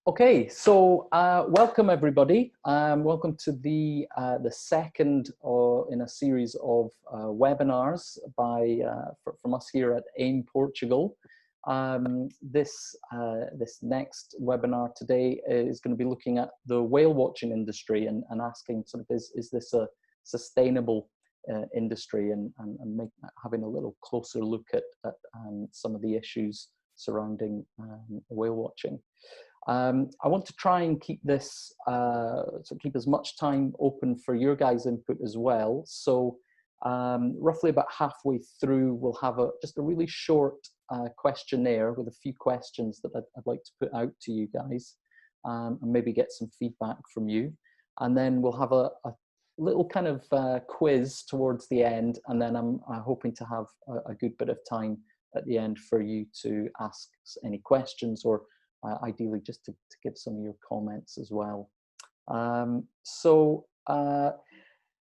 Okay, so welcome everybody. Welcome to the second in a series of webinars from us here at AIMM Portugal. This next webinar today is going to be looking at the whale watching industry and asking sort of is this a sustainable industry and having a little closer look at some of the issues surrounding whale watching. I want to try and keep this, keep as much time open for your guys' input as well. So roughly about halfway through, we'll have just a really short questionnaire with a few questions that I'd like to put out to you guys and maybe get some feedback from you. And then we'll have a little kind of quiz towards the end. And then I'm hoping to have a good bit of time at the end for you to ask any questions or ideally just to give some of your comments as well.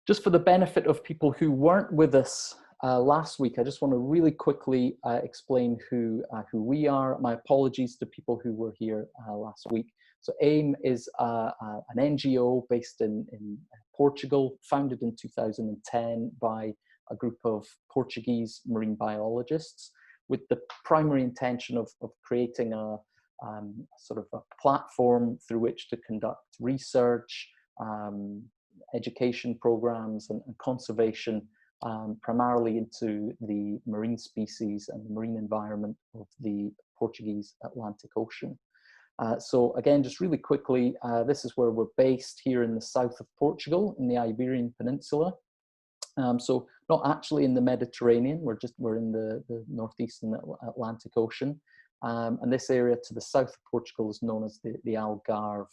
Just for the benefit of people who weren't with us last week, I just want to really quickly explain who we are. My apologies to people who were here last week. So AIMM is an NGO based in Portugal, founded in 2010 by a group of Portuguese marine biologists with the primary intention of creating a sort of a platform through which to conduct research, education programs and conservation, primarily into the marine species and the marine environment of the Portuguese Atlantic Ocean. So again, just really quickly, this is where we're based here in the south of Portugal, in the Iberian Peninsula. So not actually in the Mediterranean, we're in the northeastern Atlantic Ocean. And this area to the south of Portugal is known as the Algarve.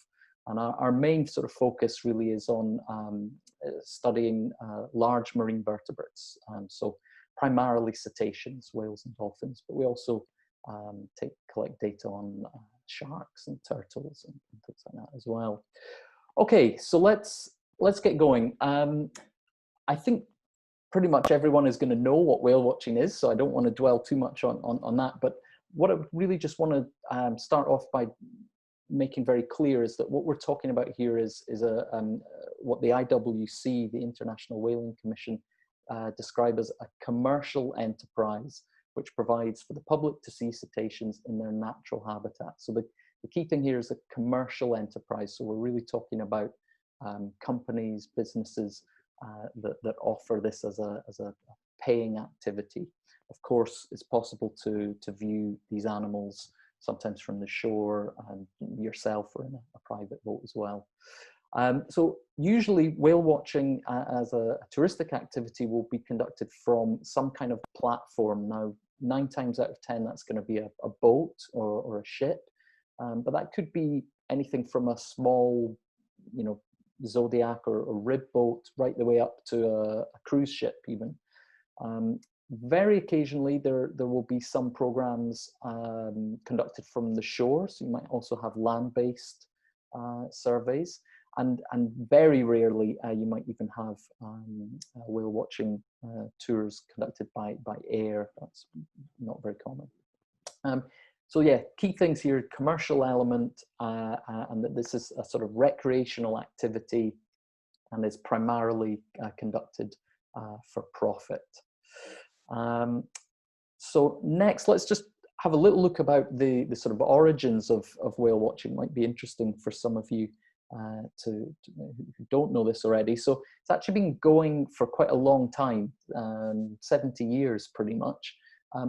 And our main sort of focus really is on studying large marine vertebrates. So primarily cetaceans, whales and dolphins, but we also collect data on sharks and turtles and things like that as well. Okay, so let's get going. I think pretty much everyone is going to know what whale watching is, so I don't want to dwell too much on that, but what I really just want to start off by making very clear is that what we're talking about here is what the IWC, the International Whaling Commission, describe as a commercial enterprise, which provides for the public to see cetaceans in their natural habitat. So the key thing here is a commercial enterprise. So we're really talking about companies, businesses that offer this as a paying activity. Of course, it's possible to view these animals sometimes from the shore and yourself or in a private boat as well. So usually whale watching as a touristic activity will be conducted from some kind of platform. Now, 9 times out of 10, that's going to be a boat or a ship, but that could be anything from a small, Zodiac or rib boat right the way up to a cruise ship even. Very occasionally there will be some programs conducted from the shore, so you might also have land-based surveys, and very rarely you might even have whale watching tours conducted by air. That's not very common. So yeah, key things here: commercial element, and that this is a sort of recreational activity, and is primarily conducted for profit. So next, let's just have a little look about the sort of origins of whale watching. Might be interesting for some of you who don't know this already. So it's actually been going for quite a long time, 70 years pretty much.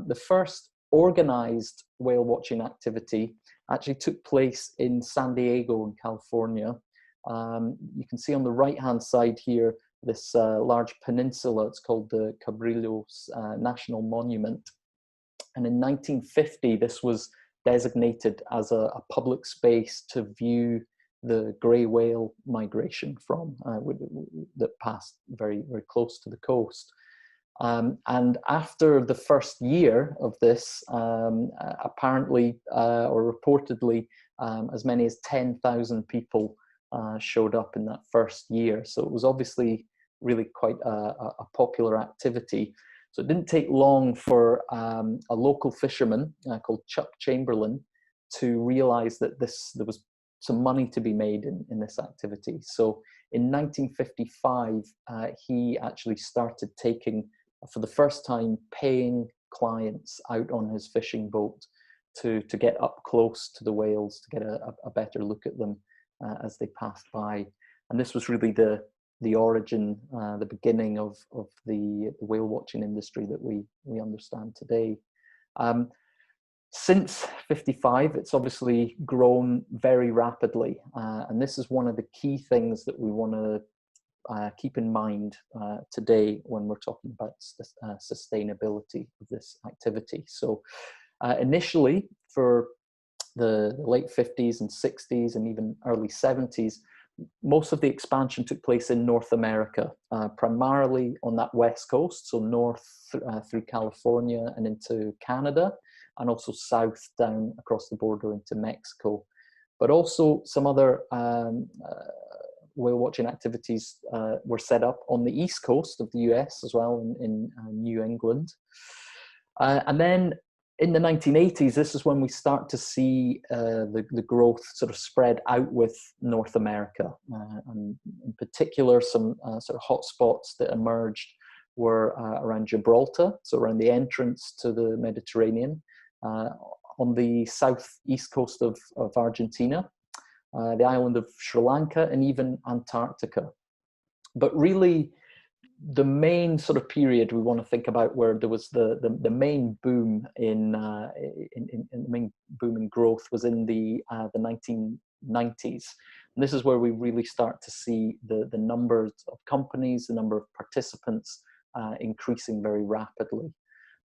The first organized whale watching activity actually took place in San Diego in California. You can see on the right hand side here this large peninsula. It's called the Cabrillos National Monument, and in 1950 this was designated as a public space to view the grey whale migration from that passed very, very close to the coast. And after the first year of this, apparently or reportedly as many as 10,000 people showed up in that first year. So it was obviously really quite a popular activity. So it didn't take long for a local fisherman called Chuck Chamberlain to realize that there was some money to be made in this activity. So in 1955, he actually started taking, for the first time, paying clients out on his fishing boat to get up close to the whales, to get a better look at them as they passed by. And this was really the origin, the beginning of the whale watching industry that we understand today. Since 55, it's obviously grown very rapidly. And this is one of the key things that we want to keep in mind today when we're talking about sustainability of this activity. So initially, for the late 50s and 60s and even early 70s, most of the expansion took place in North America, primarily on that west coast, so north through California and into Canada, and also south down across the border into Mexico. But also some other whale watching activities were set up on the east coast of the US as well, in New England. And then in the 1980s, this is when we start to see the growth sort of spread out with North America. And in particular, some sort of hotspots that emerged were around Gibraltar, so around the entrance to the Mediterranean, on the southeast coast of Argentina, the island of Sri Lanka, and even Antarctica. But really, the main sort of period we want to think about where there was the main boom in growth was in the 1990s. And this is where we really start to see the numbers of companies, the number of participants increasing very rapidly.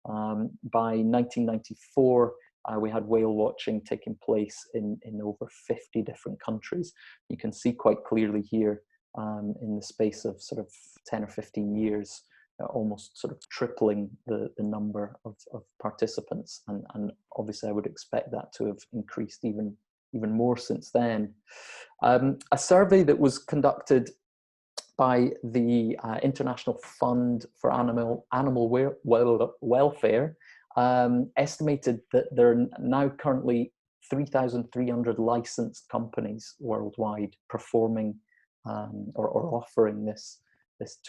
By 1994, we had whale watching taking place in over 50 different countries. You can see quite clearly here in the space of sort of 10 or 15 years, almost sort of tripling the number of participants. And obviously I would expect that to have increased even more since then. A survey that was conducted by the International Fund for Animal Welfare estimated that there are now currently 3,300 licensed companies worldwide performing or offering this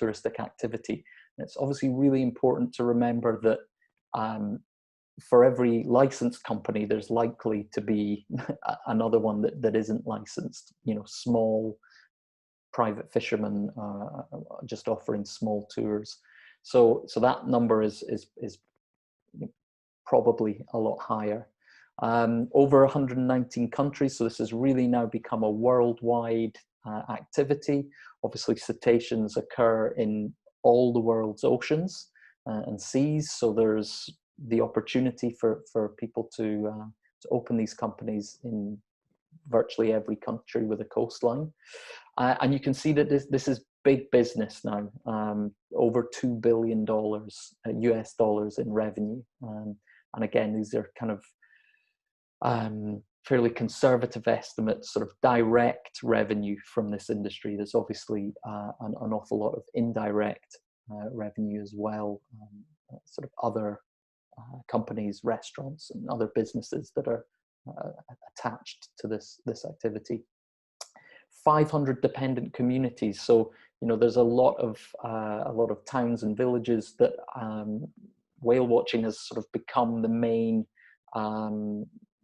touristic activity. And it's obviously really important to remember that for every licensed company, there's likely to be another one that isn't licensed, small private fishermen just offering small tours. So that number is probably a lot higher. Over 119 countries, so this has really now become a worldwide activity. Obviously, cetaceans occur in all the world's oceans and seas, so there's the opportunity for people to open these companies in virtually every country with a coastline. And you can see that this is big business now, over $2 billion US dollars in revenue. And again, these are kind of fairly conservative estimates, sort of direct revenue from this industry. There's obviously an awful lot of indirect revenue as well, sort of other companies, restaurants, and other businesses that are attached to this activity. 500 dependent communities. So there's a lot of towns and villages that whale watching has sort of become the main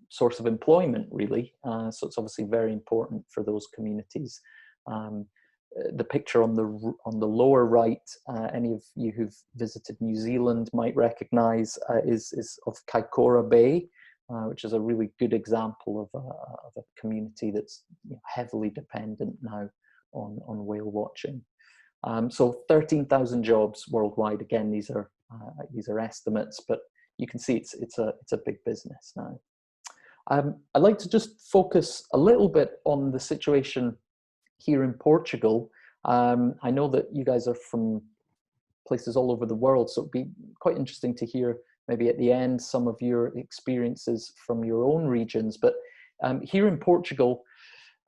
source of employment, really. So it's obviously very important for those communities. The picture on the lower right, any of you who've visited New Zealand might recognise is of Kaikoura Bay, which is a really good example of a community that's heavily dependent now on whale watching. So 13,000 jobs worldwide. Again, these are estimates, but you can see it's a big business now. I'd like to just focus a little bit on the situation here in Portugal. I know that you guys are from places all over the world, so it'd be quite interesting to hear maybe at the end some of your experiences from your own regions. But here in Portugal,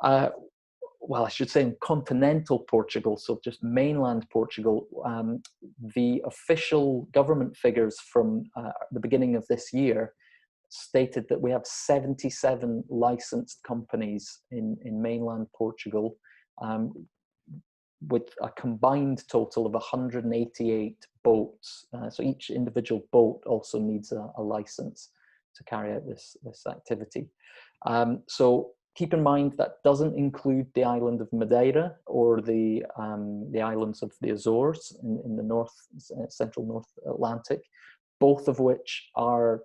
well, I should say in continental Portugal, so just mainland Portugal, the official government figures from the beginning of this year stated that we have 77 licensed companies in mainland Portugal, with a combined total of 188 boats. So each individual boat also needs a license to carry out this activity. So keep in mind that doesn't include the island of Madeira or the islands of the Azores in the central North Atlantic, both of which are,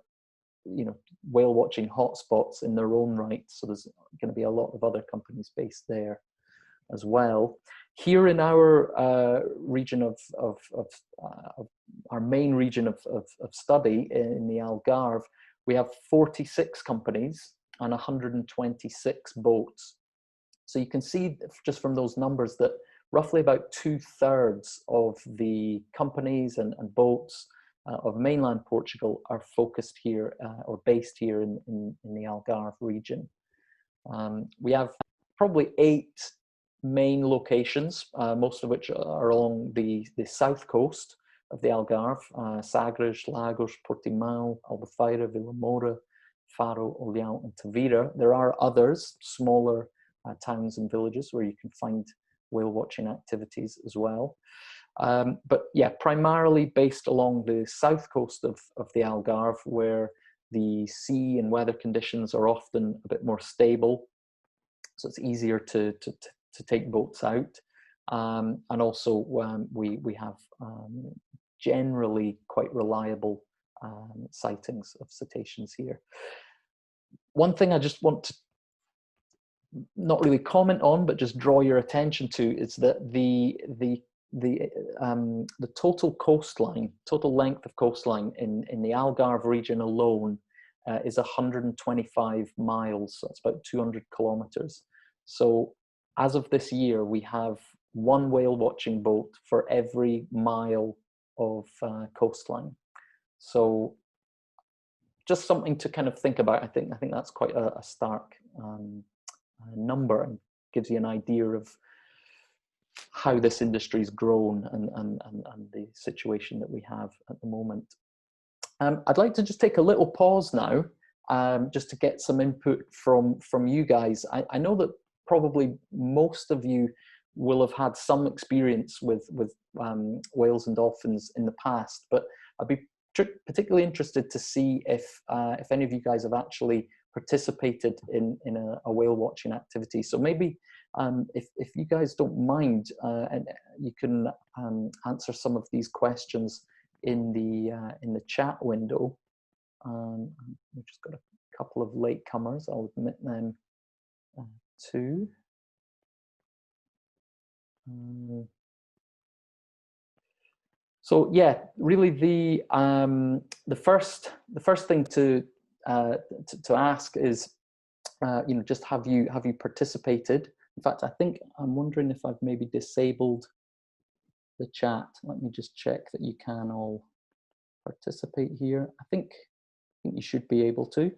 you know, whale watching hotspots in their own right. So there's going to be a lot of other companies based there as well. Here in our region of our main region of study in the Algarve, we have 46 companies and 126 boats. So you can see just from those numbers that roughly about 2/3 of the companies and boats of mainland Portugal are focused here or based here in the Algarve region. We have probably 8 main locations, most of which are along the south coast of the Algarve: Sagres, Lagos, Portimão, Albufeira, Vila Moura, Faro, Olhão, and Tavira. There are others, smaller towns and villages where you can find whale watching activities as well. But yeah, primarily based along the south coast of the Algarve, where the sea and weather conditions are often a bit more stable, so it's easier to take boats out. And also we have generally quite reliable sightings of cetaceans here. One thing I just want to not really comment on, but just draw your attention to, is that the total coastline, total length of coastline in the Algarve region alone is 125 miles. So that's about 200 kilometers. So as of this year, we have 1 whale watching boat for every mile of coastline. So just something to kind of think about. I think that's quite a stark number, and gives you an idea of how this industry's grown and the situation that we have at the moment. I'd like to just take a little pause now, just to get some input from you guys. I know that probably most of you will have had some experience with whales and dolphins in the past, but I'd be particularly interested to see if any of you guys have actually participated in a whale watching activity. So maybe if you guys don't mind, and you can answer some of these questions in the chat window. We've just got a couple of latecomers. I'll admit them too. So yeah, really the first thing to ask is, you know, just have you participated? In fact, I'm wondering if I've maybe disabled the chat. Let me just check that you can all participate here. I think you should be able to.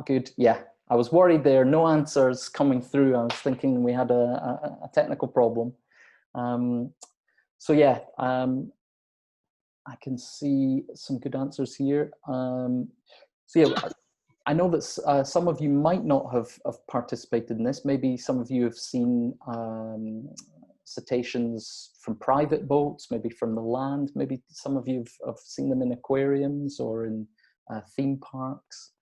Good. Yeah, I was worried there. No answers coming through. I was thinking we had a technical problem. So yeah, I can see some good answers here. So yeah, I know that some of you might not have participated in this. Maybe some of you have seen cetaceans from private boats, maybe from the land. Maybe some of you have seen them in aquariums or in theme parks.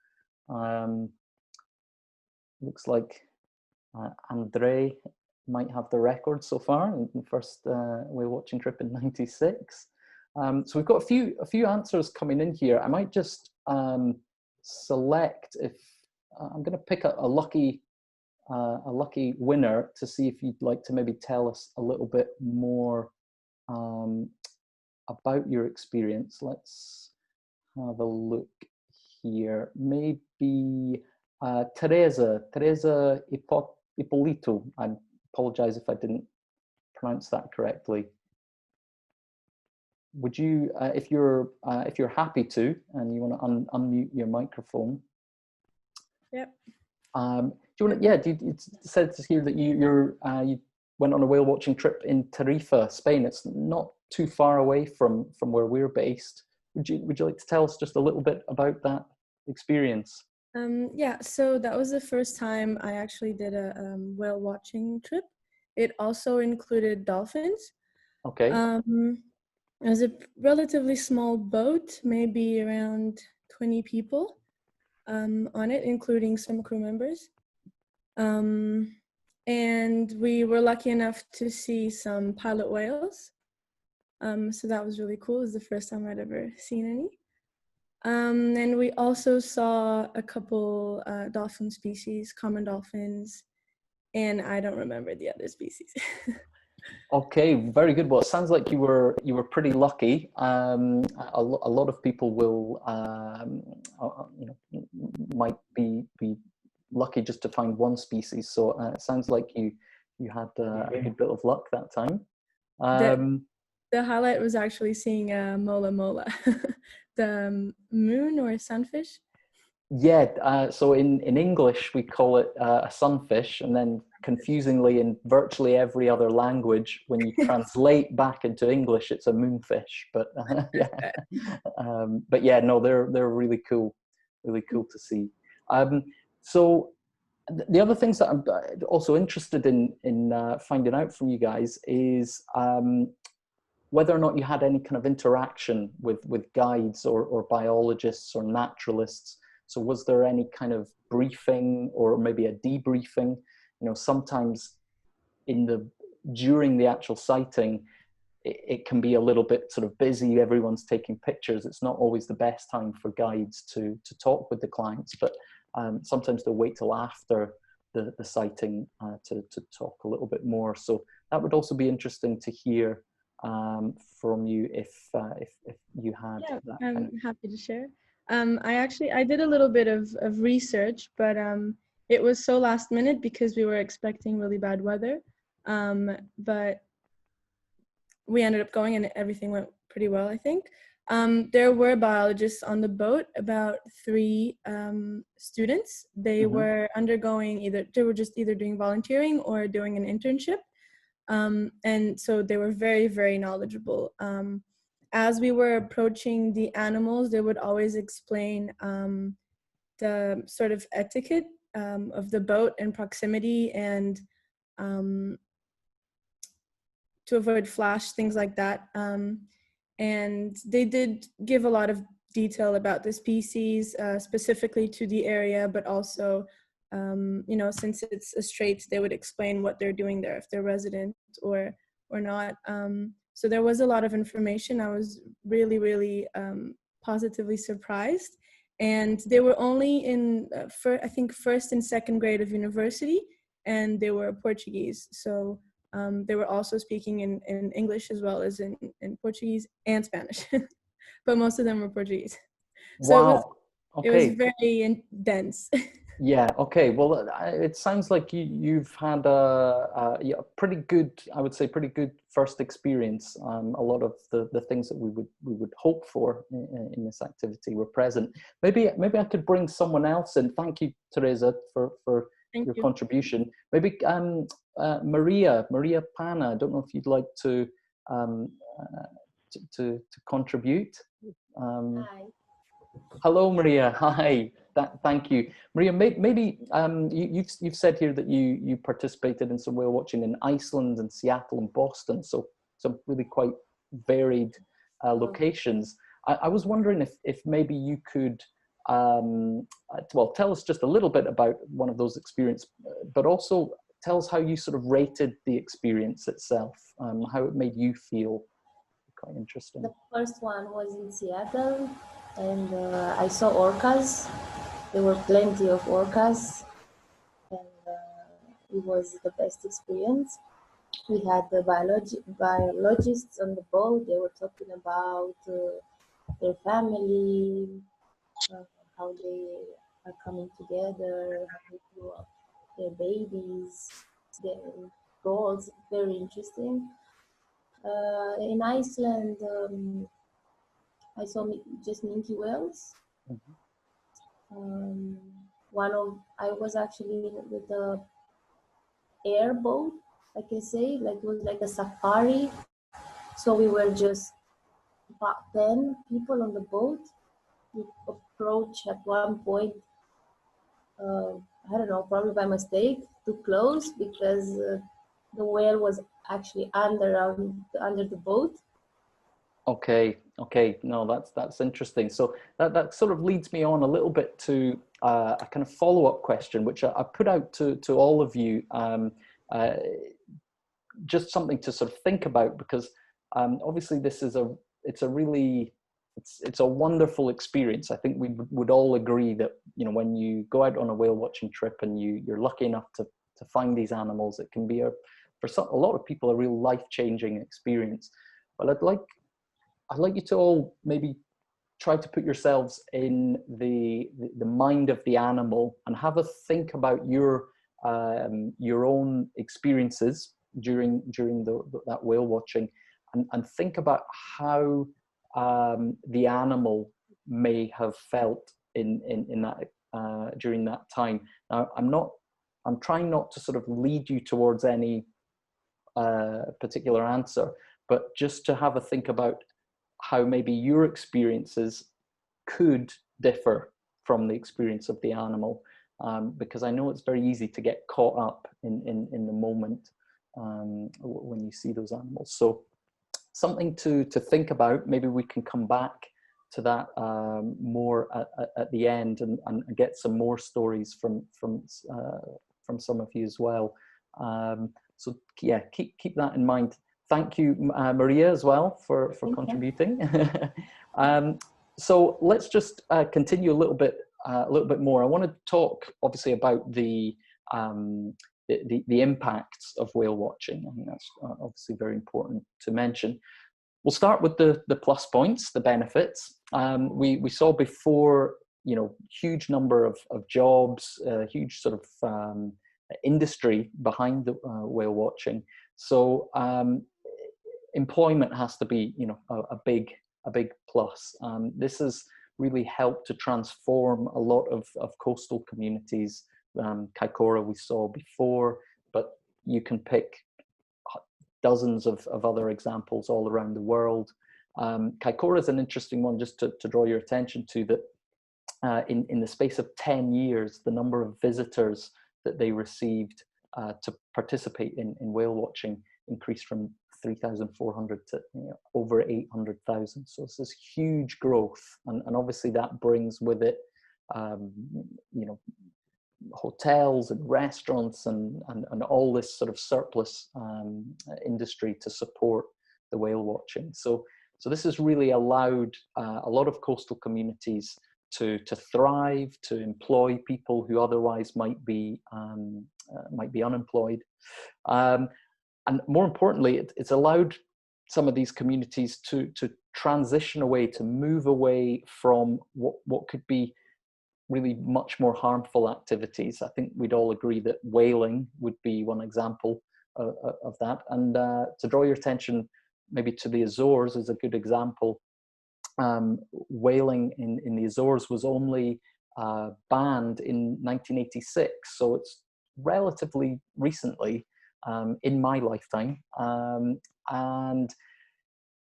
Looks like Andre might have the record so far in the first whale watching trip in '96. So we've got a few answers coming in here. I might just select, if I'm going to pick a lucky winner to see if you'd like to maybe tell us a little bit more about your experience. Let's have a look here. Maybe Teresa Ippolito. I apologize if I didn't pronounce that correctly. Would you, if you're happy to, and you want to unmute your microphone? Yep. Do you want to? Yeah. It said here that you went on a whale watching trip in Tarifa, Spain. It's not too far away from where we're based. Would you like to tell us just a little bit about that experience? Yeah, so that was the first time I actually did a whale watching trip. It also included dolphins. Okay. It was a relatively small boat, maybe around 20 people on it, including some crew members. And we were lucky enough to see some pilot whales. So that was really cool. It was the first time I'd ever seen any. And we also saw a couple dolphin species, common dolphins, and I don't remember the other species. Okay, very good. Well, it sounds like you were pretty lucky. A lot of people will, you know, might be lucky just to find one species. So it sounds like you had a good bit of luck that time. The highlight was actually seeing a mola mola, the moon or sunfish. Yeah, so in English we call it a sunfish, and then confusingly in virtually every other language, when you translate back into English, it's a moonfish. But yeah, but yeah, no, they're really cool to see. So the other things that I'm also interested in finding out from you guys is whether or not you had any kind of interaction with guides or biologists or naturalists. So was there any kind of briefing or maybe a debriefing? You know, sometimes during the actual sighting, it can be a little bit sort of busy. Everyone's taking pictures. It's not always the best time for guides to talk with the clients, but sometimes they'll wait till after the sighting to talk a little bit more. So that would also be interesting to hear from you if you had. Yeah, that I'm kind of... happy to share. I did a little bit of research, but it was so last minute because we were expecting really bad weather. But we ended up going and everything went pretty well, I think. There were biologists on the boat, about 3 students. They were undergoing they were just either doing volunteering or doing an internship. And so they were very, very knowledgeable. As we were approaching the animals, they would always explain the sort of etiquette of the boat and proximity, and to avoid flash, things like that. And they did give a lot of detail about the species, specifically to the area, but also, you know, since it's a strait, they would explain what they're doing there, if they're resident or not. So there was a lot of information. I was really, really positively surprised. And they were only in, I think, first and second grade of university, and they were Portuguese. So they were also speaking in English as well as in Portuguese and Spanish, but most of them were Portuguese. So Wow. it was Okay. very dense. Yeah. Okay. Well, it sounds like you've had a pretty good, I would say, pretty good first experience. A lot of the things that we would hope for in this activity were present. Maybe I could bring someone else in. Thank you, Teresa, for Thank your you. contribution. Maybe Maria Pana. I don't know if you'd like to contribute. Hi. Hello, Maria. Hi. Thank you, Maria. Maybe you've said here that you participated in some whale watching in Iceland and Seattle and Boston, so some really quite varied locations. I was wondering if maybe you could well, tell us just a little bit about one of those experiences, but also tell us how you sort of rated the experience itself, how it made you feel. Quite interesting. The first one was in Seattle, and I saw orcas. There were plenty of orcas, and it was the best experience. We had the biologists on the boat. They were talking about their family, how they are coming together, how they grew up, their babies, their goals. Very interesting. In Iceland, I saw just minke whales. I was actually with the airboat, I can say, like it was like a safari. So we were just about 10 people on the boat. We approached at one point, I don't know, probably by mistake, too close, because the whale was actually under the boat. Okay, okay, no, that's interesting. So that sort of leads me on a little bit to a kind of follow-up question, which I put out to all of you, just something to sort of think about, because obviously this is it's a wonderful experience. I think we would all agree that, you know, when you go out on a whale watching trip and you're lucky enough to find these animals, it can be for a lot of people a real life-changing experience. But I'd like you to all maybe try to put yourselves in the mind of the animal and have a think about your own experiences during that whale watching, and think about how the animal may have felt in that during that time. Now, I'm trying not to sort of lead you towards any particular answer, but just to have a think about how maybe your experiences could differ from the experience of the animal, because I know it's very easy to get caught up in the moment when you see those animals. So something to think about. Maybe we can come back to that more at the end, and get some more stories from some of you as well. So yeah, keep that in mind. Thank you, Maria, as well, for contributing. So let's just continue a little bit more. I want to talk obviously about the impacts of whale watching. I think that's obviously very important to mention. We'll start with the plus points, the benefits. We saw before, you know, huge number of jobs, huge sort of industry behind the whale watching. So employment has to be, you know, a big plus. This has really helped to transform a lot of coastal communities. Kaikoura we saw before, but you can pick dozens of other examples all around the world. Kaikoura is an interesting one, just to draw your attention to, that in the space of 10 years, the number of visitors that they received to participate in whale watching increased from 3,400 to, you know, over 800,000. So it's this huge growth, and obviously that brings with it, you know, hotels and restaurants and all this sort of surplus industry to support the whale watching. So this has really allowed a lot of coastal communities to thrive, to employ people who otherwise might be unemployed, and more importantly, it's allowed some of these communities to transition away, to move away from what could be really much more harmful activities. I think we'd all agree that whaling would be one example of that. And to draw your attention maybe to the Azores is a good example. Whaling in the Azores was only banned in 1986, so it's relatively recently, in my lifetime. And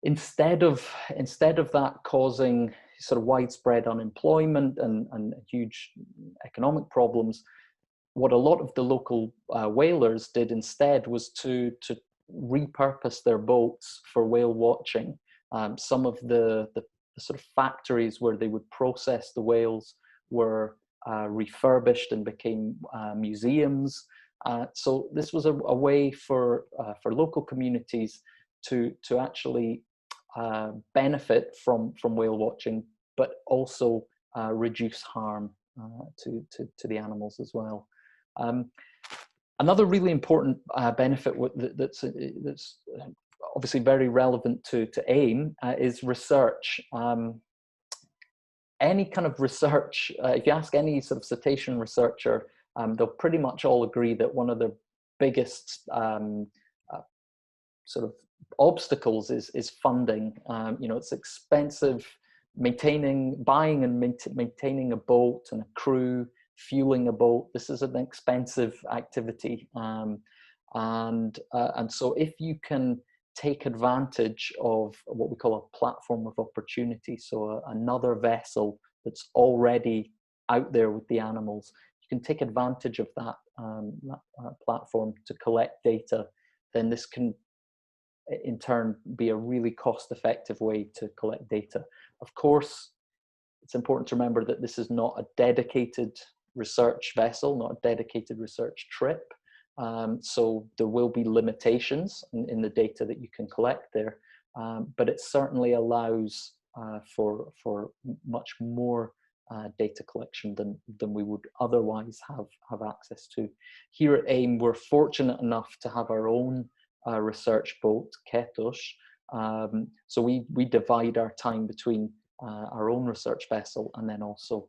instead of that causing sort of widespread unemployment and huge economic problems, what a lot of the local whalers did instead was to repurpose their boats for whale watching. Some of the sort of factories where they would process the whales were refurbished and became museums. So this was a way for local communities to actually benefit from whale watching, but also reduce harm to the animals as well. Another really important benefit that's obviously very relevant to AIMM is research. Any kind of research, if you ask any sort of cetacean researcher, they'll pretty much all agree that one of the biggest sort of obstacles is funding. You know, it's expensive buying and maintaining a boat and a crew, fueling a boat. This is an expensive activity, and so if you can take advantage of what we call a platform of opportunity. So another vessel that's already out there with the animals, you can take advantage of that, platform to collect data. Then this can in turn be a really cost-effective way to collect data. Of course, it's important to remember that this is not a dedicated research vessel, not a dedicated research trip. So there will be limitations in the data that you can collect there, but it certainly allows for much more data collection than we would otherwise have access to. Here at AIMM, we're fortunate enough to have our own research boat, Ketos. So we divide our time between our own research vessel and then also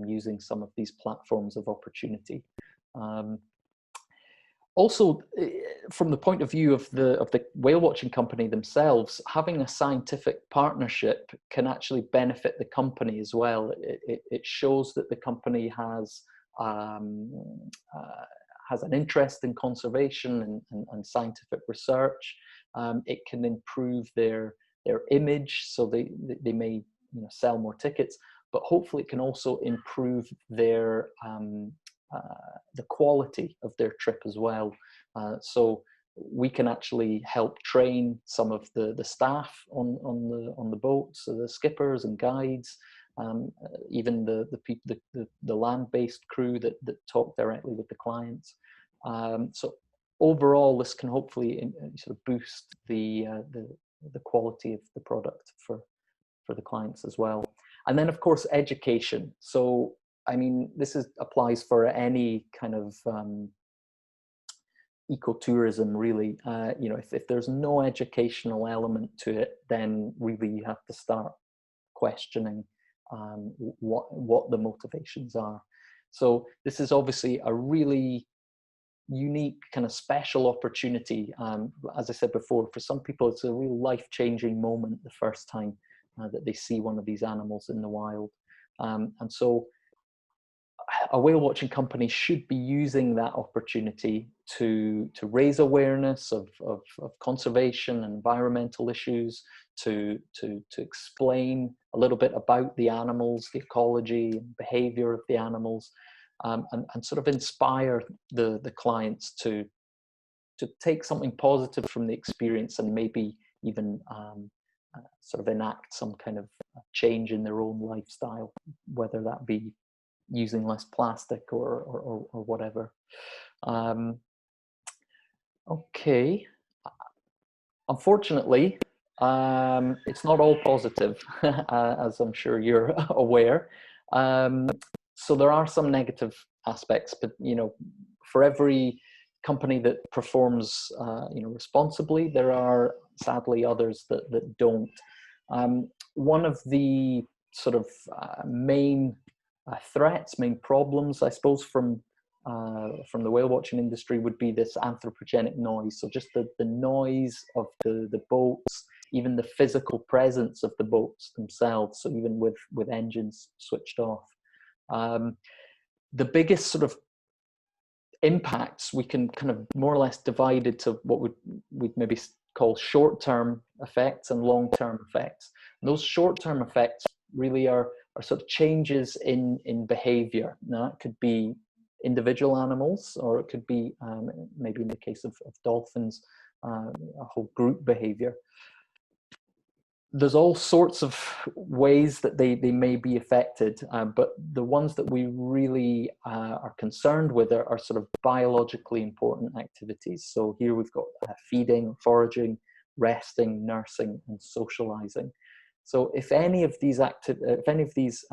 using some of these platforms of opportunity. Also, from the point of view of the whale watching company themselves, having a scientific partnership can actually benefit the company as well. It shows that the company has an interest in conservation and scientific research. It can improve their image, so they may sell more tickets, but hopefully it can also improve their the quality of their trip as well. So we can actually help train some of the staff on the boats, so the skippers and guides, even the land-based crew that talk directly with the clients. So overall, this can hopefully sort of boost the quality of the product for the clients as well. And then, of course, education. So I mean, this applies for any kind of ecotourism, really. If there's no educational element to it, then really you have to start questioning what the motivations are. So this is obviously a really unique kind of special opportunity. As I said before, for some people, it's a real life-changing moment the first time that they see one of these animals in the wild. And so a whale watching company should be using that opportunity to raise awareness of conservation and environmental issues, to explain a little bit about the animals, the ecology and behavior of the animals, and sort of inspire the clients to take something positive from the experience and maybe even sort of enact some kind of change in their own lifestyle, whether that be using less plastic or whatever. Okay. Unfortunately, it's not all positive, as I'm sure you're aware. So there are some negative aspects, but for every company that performs responsibly, there are sadly others that don't. One of the sort of main threats, main problems, I suppose, from the whale watching industry would be this anthropogenic noise. So just the noise of the boats, even the physical presence of the boats themselves. So even with engines switched off. The biggest sort of impacts we can kind of more or less divide into what we'd maybe call short-term effects and long-term effects. And those short-term effects really are sort of changes in behavior. Now, it could be individual animals, or it could be maybe in the case of dolphins, a whole group behavior. There's all sorts of ways that they may be affected, but the ones that we really are concerned with are sort of biologically important activities. So here we've got feeding, foraging, resting, nursing, and socializing. So if any of these activities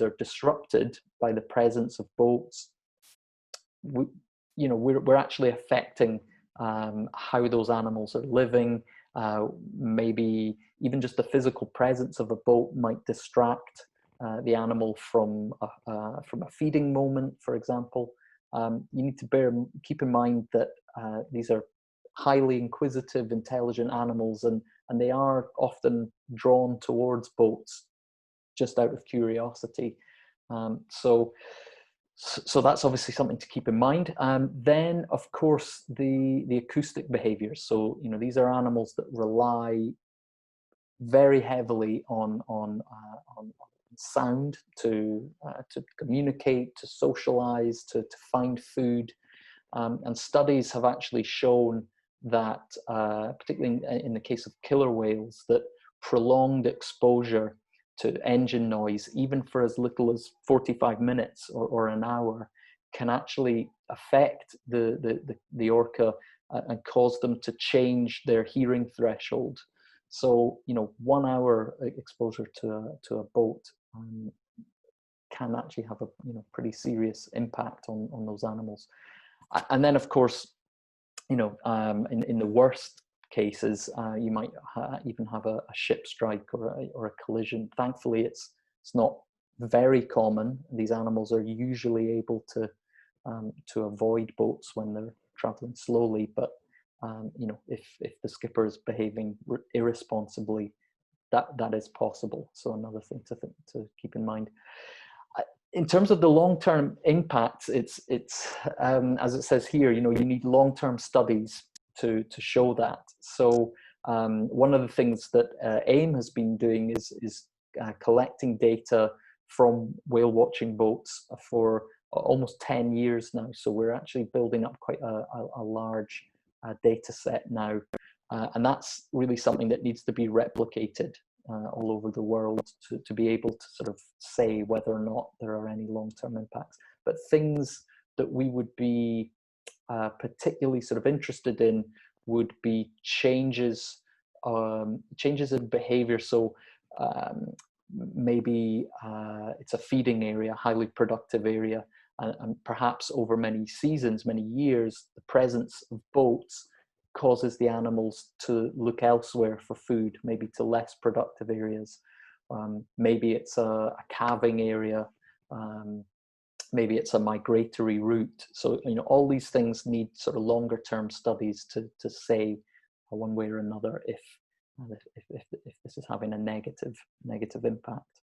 are disrupted by the presence of boats, we're actually affecting how those animals are living. Maybe even just the physical presence of a boat might distract the animal from a feeding moment, for example. You need to keep in mind that these are highly inquisitive, intelligent animals, and they are often drawn towards boats just out of curiosity. So So that's obviously something to keep in mind. Then, of course, the acoustic behaviors. So, you know, these are animals that rely very heavily on sound to communicate, to socialize, to find food. And studies have actually shown that, particularly in the case of killer whales, that prolonged exposure to engine noise, even for as little as 45 minutes or an hour, can actually affect the orca and cause them to change their hearing threshold. So, you know, 1 hour exposure to a boat can actually have a, you know, pretty serious impact on those animals. And then, of course, you know, in the worst cases, you might even have a ship strike or a collision. Thankfully, it's not very common. These animals are usually able to avoid boats when they're traveling slowly. But you know, if the skipper is behaving irresponsibly, that is possible. So another thing to keep in mind. In terms of the long-term impacts, it's as it says here, you know, you need long-term studies to show that. So one of the things that AIMM has been doing is collecting data from whale watching boats for almost 10 years now. So we're actually building up quite a large data set now. And that's really something that needs to be replicated all over the world to be able to sort of say whether or not there are any long-term impacts. But things that we would be particularly sort of interested in would be changes in behavior. So maybe it's a feeding area, highly productive area, and perhaps over many seasons, many years, the presence of boats causes the animals to look elsewhere for food, maybe to less productive areas. Maybe it's a calving area. Maybe it's a migratory route. So, you know, all these things need sort of longer term studies to say one way or another if this is having a negative impact.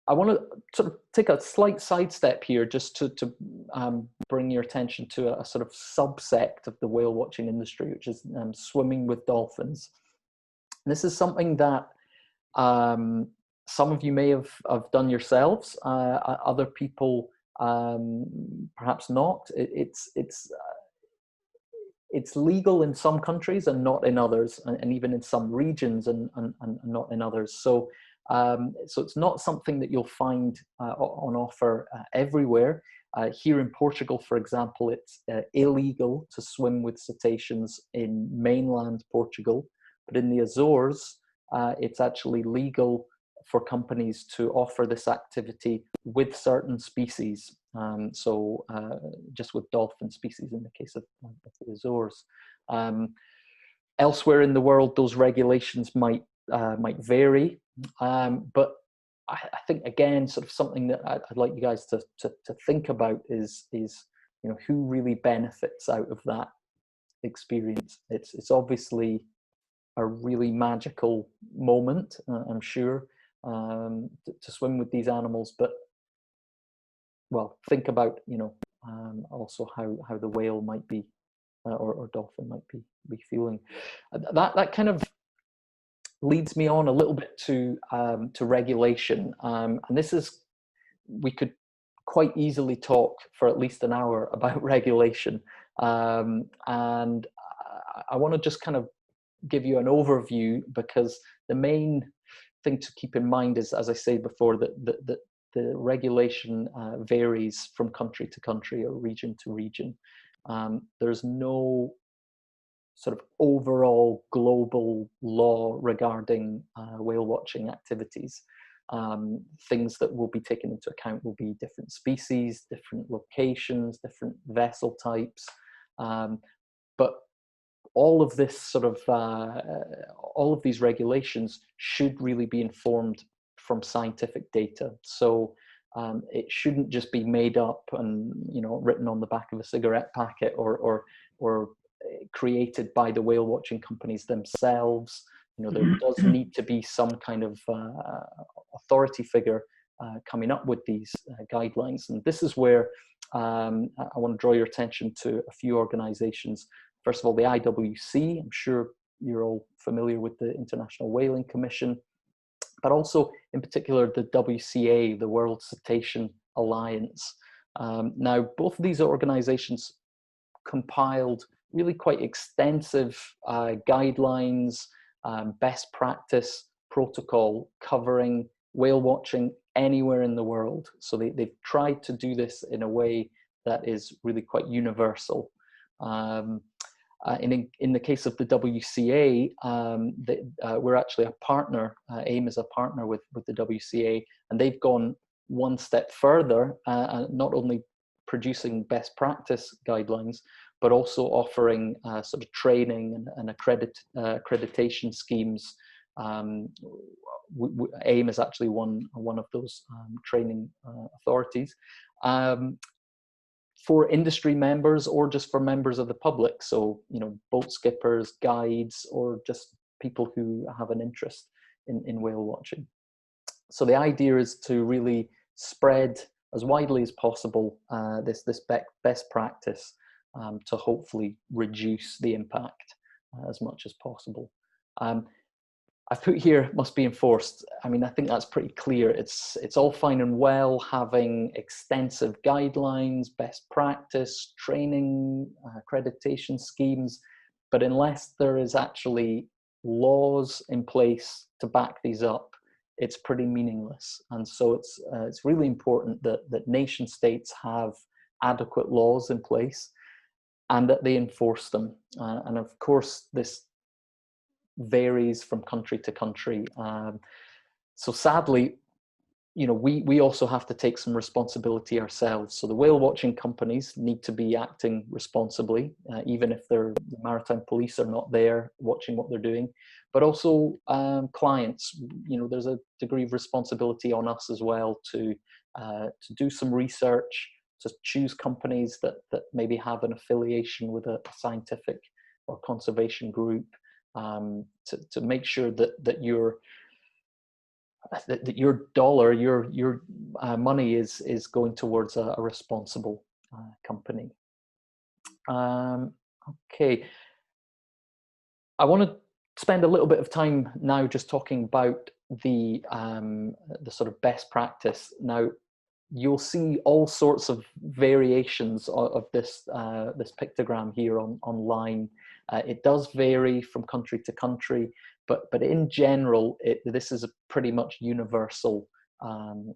I want to sort of take a slight sidestep here just to bring your attention to a sort of subsect of the whale watching industry, which is swimming with dolphins. And this is something that some of you may have done yourselves, other people perhaps not. It's legal in some countries and not in others, and even in some regions and not in others. So it's not something that you'll find on offer everywhere. Here in Portugal, for example, it's illegal to swim with cetaceans in mainland Portugal, but in the Azores, it's actually legal for companies to offer this activity with certain species. So just with dolphin species in the case of the Azores. Elsewhere in the world, those regulations might vary, but I think, again, sort of something that I'd like you guys to think about is you know, who really benefits out of that experience. It's obviously a really magical moment, I'm sure, to swim with these animals, but well, think about, you know, also how the whale might be or dolphin might be feeling. That kind of leads me on a little bit to regulation, and this is, we could quite easily talk for at least an hour about regulation, and I want to just kind of give you an overview, because the main thing to keep in mind is, as I said before, that the regulation varies from country to country or region to region. There's no sort of overall global law regarding whale watching activities. Things that will be taken into account will be different species, different locations, different vessel types, but all of this sort of all of these regulations should really be informed from scientific data. So it shouldn't just be made up and, you know, written on the back of a cigarette packet or created by the whale watching companies themselves. You know, there does need to be some kind of authority figure coming up with these guidelines. And this is where I want to draw your attention to a few organizations. First of all, the IWC. I'm sure you're all familiar with the International Whaling Commission, but also in particular the WCA, the World Cetacean Alliance. Now, both of these organizations compiled really quite extensive guidelines, best practice protocol covering whale watching anywhere in the world. So they've tried to do this in a way that is really quite universal. In the case of the WCA, we're actually a partner. AIMM is a partner with the WCA, and they've gone one step further, not only producing best practice guidelines, but also offering sort of training and accreditation schemes. AIMM is actually one of those training authorities. For industry members or just for members of the public. So, you know, boat skippers, guides, or just people who have an interest in whale watching. So the idea is to really spread as widely as possible this best practice to hopefully reduce the impact as much as possible. I've put here must be enforced. I mean, I think that's pretty clear. It's all fine and well having extensive guidelines, best practice, training, accreditation schemes, but unless there is actually laws in place to back these up, it's pretty meaningless. And so it's really important that nation states have adequate laws in place and that they enforce them. And of course, this varies from country to country. So sadly, you know, we also have to take some responsibility ourselves. So the whale watching companies need to be acting responsibly, even if the maritime police are not there watching what they're doing. But also clients, you know, there's a degree of responsibility on us as well to do some research, to choose companies that maybe have an affiliation with a scientific or conservation group, to make sure that your dollar, your money is going towards a responsible company. Okay, I want to spend a little bit of time now just talking about the sort of best practice. Now, you'll see all sorts of variations of this this pictogram here online. It does vary from country to country, but in general, this is a pretty much universal kind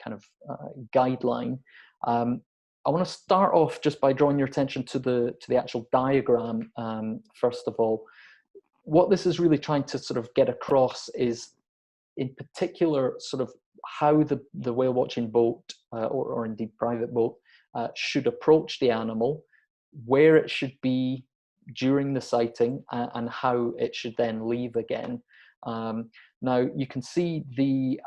of guideline. I want to start off just by drawing your attention to the actual diagram. First of all, what this is really trying to sort of get across is, in particular, sort of how the whale watching boat or indeed private boat should approach the animal, where it should be during the sighting, and how it should then leave again. Now you can see the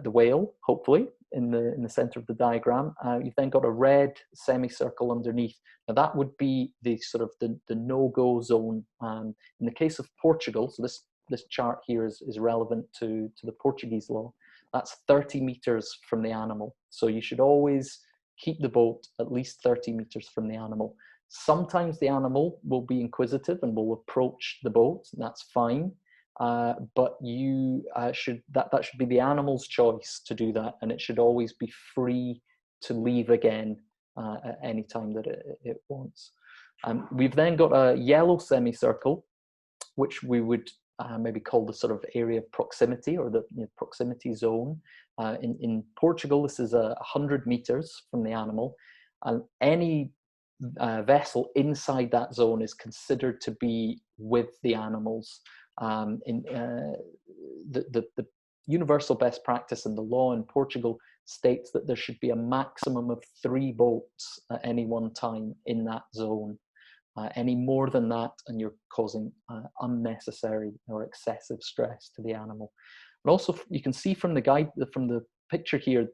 whale, hopefully, in the center of the diagram. You've then got a red semicircle underneath. Now that would be the sort of the no-go zone. In the case of Portugal, so this chart here is relevant to the Portuguese law. That's 30 meters from the animal. So you should always keep the boat at least 30 meters from the animal. Sometimes the animal will be inquisitive and will approach the boat, and that's fine. But you that should be the animal's choice to do that, and it should always be free to leave again at any time that it wants. We've then got a yellow semicircle, which we would maybe call the sort of area of proximity, or the proximity zone. In Portugal, this is 100 meters from the animal, and any vessel inside that zone is considered to be with the animals. The universal best practice in the law in Portugal states that there should be a maximum of 3 boats at any one time in that zone. Any more than that, and you're causing unnecessary or excessive stress to the animal. And also, you can see from the picture here,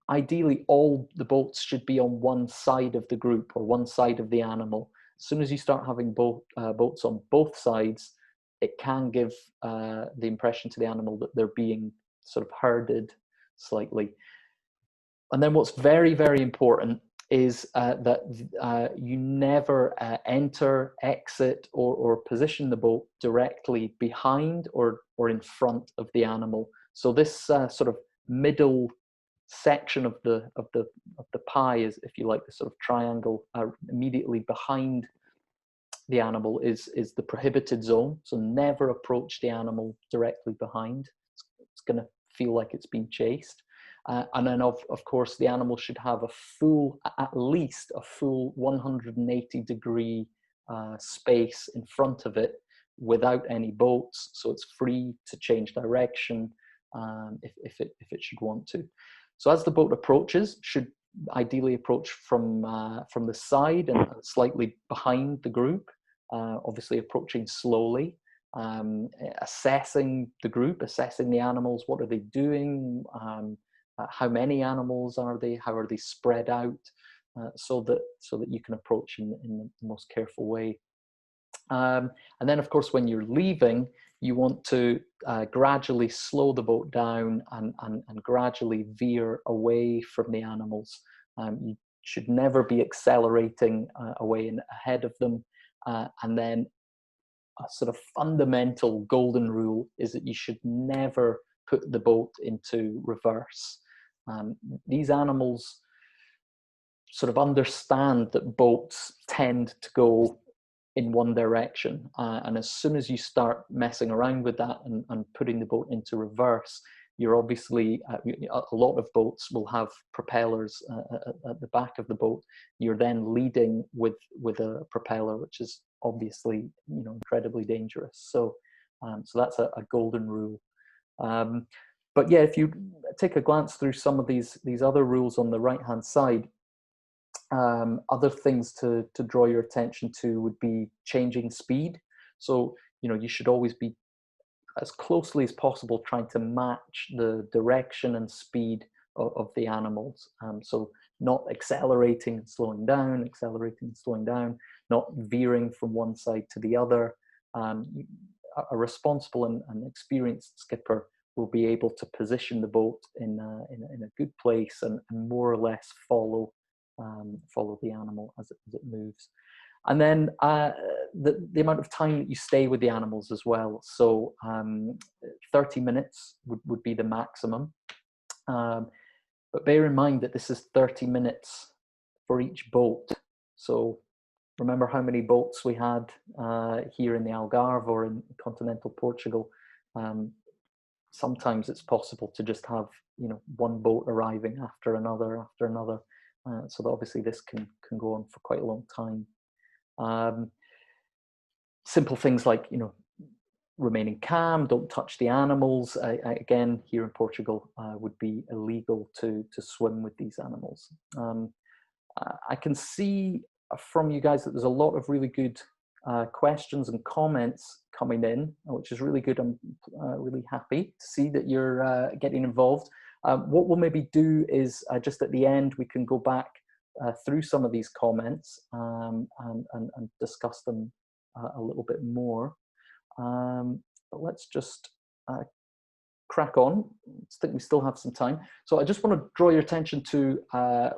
ideally all the boats should be on one side of the group or one side of the animal. As soon as you start having boats on both sides, it can give the impression to the animal that they're being sort of herded. slightly. And then what's very, very important is that you never enter, exit, or position the boat directly behind or in front of the animal. So this sort of middle section of the pie is, if you like, the sort of triangle immediately behind the animal is the prohibited zone. So never approach the animal directly behind. It's going to feel like it's being chased. And then of course the animal should have at least a full 180-degree space in front of it without any boats, so it's free to change direction if it should want to. So as the boat approaches, should ideally approach from the side and slightly behind the group, obviously approaching slowly, assessing the group, assessing the animals. What are they doing? How many animals are they? How are they spread out? So that you can approach in the most careful way. And then, of course, when you're leaving, you want to gradually slow the boat down and gradually veer away from the animals. You should never be accelerating away and ahead of them. And then a sort of fundamental golden rule is that you should never put the boat into reverse. These animals sort of understand that boats tend to go in one direction, and as soon as you start messing around with that and putting the boat into reverse, you're obviously a lot of boats will have propellers at the back of the boat. You're then leading with a propeller, which is obviously incredibly dangerous. So that's a golden rule. But yeah, if you take a glance through some of these other rules on the right hand side, other things to draw your attention to would be changing speed. So you should always be as closely as possible trying to match the direction and speed of the animals. So not accelerating and slowing down, not veering from one side to the other. A responsible and experienced skipper will be able to position the boat in a good place and more or less follow the animal as it moves. And then the amount of time that you stay with the animals as well. So 30 minutes would be the maximum. But bear in mind that this is 30 minutes for each boat. So remember how many boats we had here in the Algarve or in continental Portugal. Sometimes it's possible to just have one boat arriving after another. So that obviously this can go on for quite a long time. Simple things like remaining calm, don't touch the animals. Again, here in Portugal, would be illegal to swim with these animals. I can see from you guys that there's a lot of really good questions and comments coming in, which is really good. I'm really happy to see that you're getting involved. What we'll maybe do is just at the end, we can go back through some of these comments and discuss them a little bit more. But let's just crack on. I think we still have some time. So I just want to draw your attention to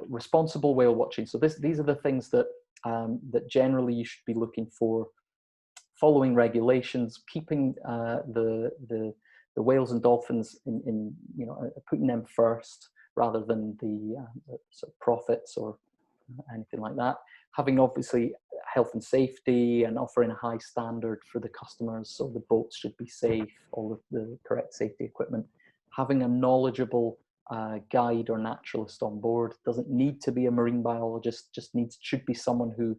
responsible whale watching. So these are the things that that generally you should be looking for: following regulations, keeping the whales and dolphins in putting them first rather than the sort of profits or anything like that. Having obviously health and safety and offering a high standard for the customers, so the boats should be safe, all of the correct safety equipment. Having a knowledgeable guide or naturalist on board. Doesn't need to be a marine biologist, just should be someone who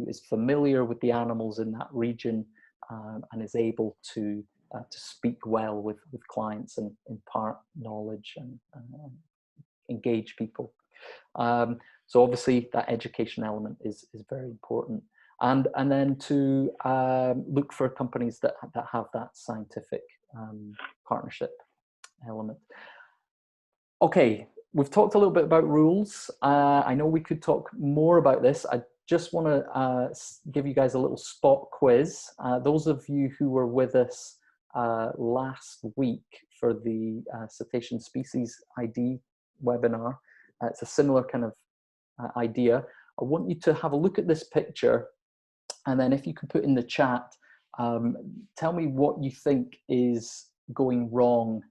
is familiar with the animals in that region and is able to speak well with clients and impart knowledge and engage people. So obviously that education element is very important. And then to look for companies that have that scientific partnership element. Okay, we've talked a little bit about rules. I know we could talk more about this. I just want to give you guys a little spot quiz. Those of you who were with us last week for the Cetacean Species ID webinar. It's a similar kind of idea. I want you to have a look at this picture, and then if you can put in the chat, tell me what you think is going wrong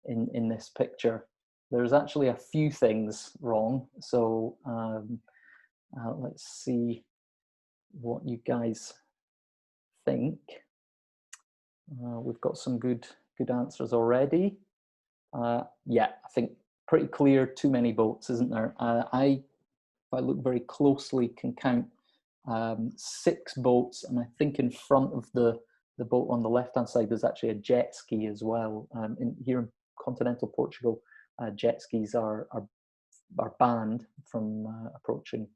in this picture. There's actually a few things wrong, so let's see what you guys think. We've got some good answers already. Yeah, I think pretty clear, too many boats, isn't there? If I look very closely, can count 6 boats, and I think in front of the boat on the left-hand side, there's actually a jet ski as well. Here in continental Portugal, jet skis are banned from approaching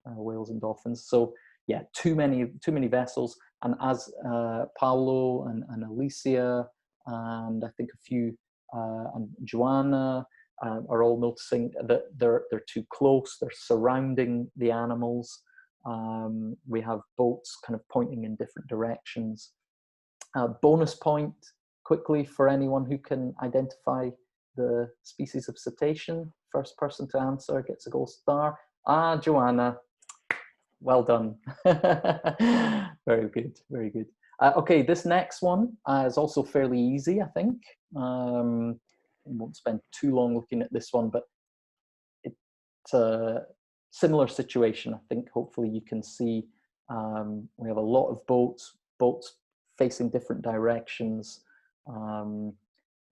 whales and dolphins. So yeah, too many vessels. And as Paulo and Alicia, and I think a few, and Joanna, are all noticing that they're too close. They're surrounding the animals. We have boats kind of pointing in different directions. Bonus point quickly for anyone who can identify the species of cetacean. First person to answer gets a gold star. Joanna, well done. Very good, very good. Okay, this next one is also fairly easy, I think. I won't spend too long looking at this one, but it's a similar situation. I think hopefully you can see we have a lot of boats facing different directions.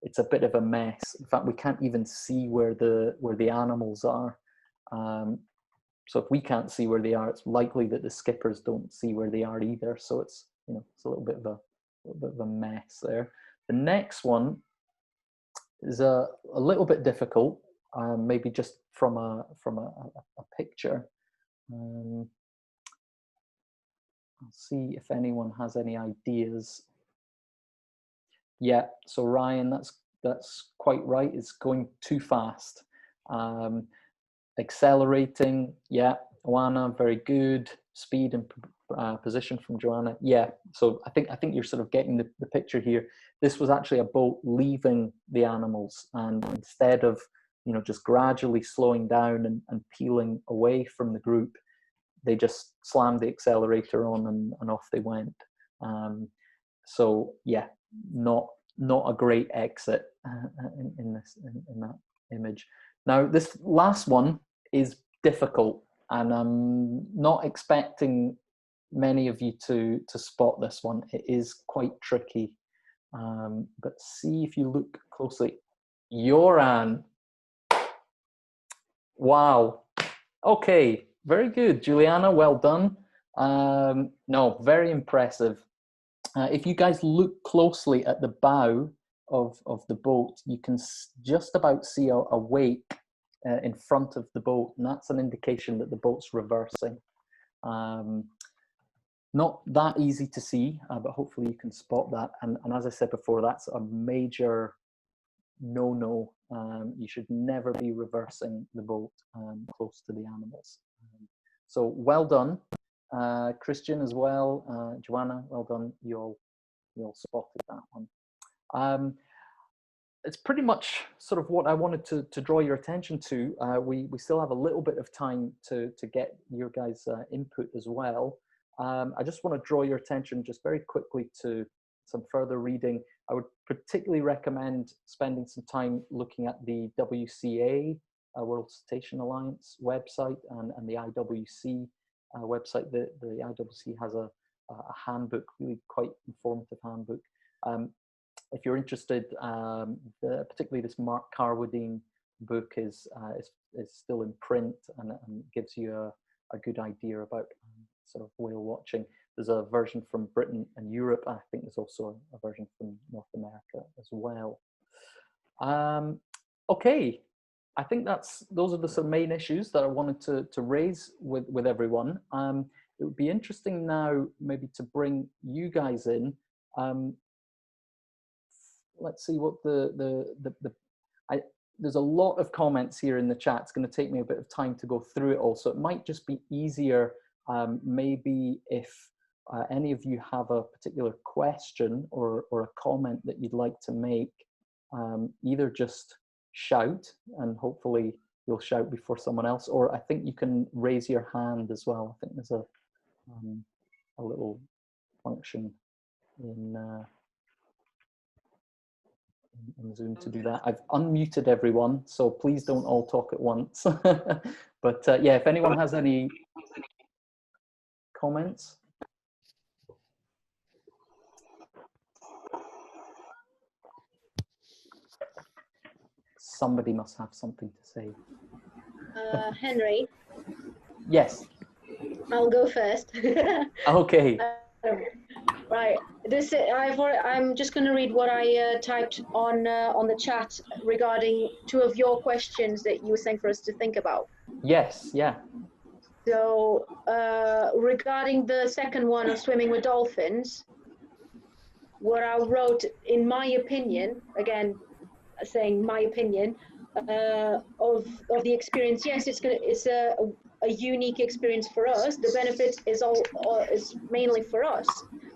It's a bit of a mess. In fact, we can't even see where the animals are. So if we can't see where they are, it's likely that the skippers don't see where they are either. So it's it's a little bit of a mess there. The next one is a little bit difficult, maybe just from a picture. I'll see if anyone has any ideas. Yeah, so Ryan, that's quite right. It's going too fast. Accelerating, yeah. Joanna, very good. Speed and position from Joanna, yeah. So I think you're sort of getting the picture here. This was actually a boat leaving the animals, and instead of just gradually slowing down and peeling away from the group, they just slammed the accelerator on and off they went. So yeah, not a great exit in that image. Now this last one is difficult, and I'm not expecting many of you to spot this one. It is quite tricky, but see if you look closely. Joran, wow, okay, very good. Juliana, well done. No, very impressive. If you guys look closely at the bow of the boat, you can just about see a wake in front of the boat, and that's an indication that the boat's reversing. Not that easy to see, but hopefully you can spot that. And as I said before, that's a major no-no. You should never be reversing the boat close to the animals. So well done. Christian as well, Joanna, well done. You all spotted that one. It's pretty much sort of what I wanted to draw your attention to. We still have a little bit of time to get your guys' input as well. I just want to draw your attention just very quickly to some further reading. I would particularly recommend spending some time looking at the WCA, World Cetacean Alliance website, and the IWC website. The IWC has a handbook, really quite informative handbook. If you're interested, particularly this Mark Carwadine book is still in print and gives you a good idea about sort of whale watching. There's a version from Britain and Europe. I think there's also a version from North America as well. Okay, I think those are the sort of main issues that I wanted to raise with everyone. It would be interesting now maybe to bring you guys in. Let's see what there's a lot of comments here in the chat. It's going to take me a bit of time to go through it all, so it might just be easier maybe if any of you have a particular question or a comment that you'd like to make, either just shout, and hopefully you'll shout before someone else, or I think you can raise your hand as well. I think there's a little function in Zoom to do that. I've unmuted everyone, so please don't all talk at once. But yeah, if anyone has any comments. Somebody must have something to say. Henry, Yes. I'll go first. Okay. Right. I'm just going to read what I typed on the chat regarding two of your questions that you were saying for us to think about. Yes. Yeah. So regarding the second one of swimming with dolphins, what I wrote, in my opinion, again saying my opinion, of the experience. Yes, it's a unique experience for us. The benefit is mainly for us,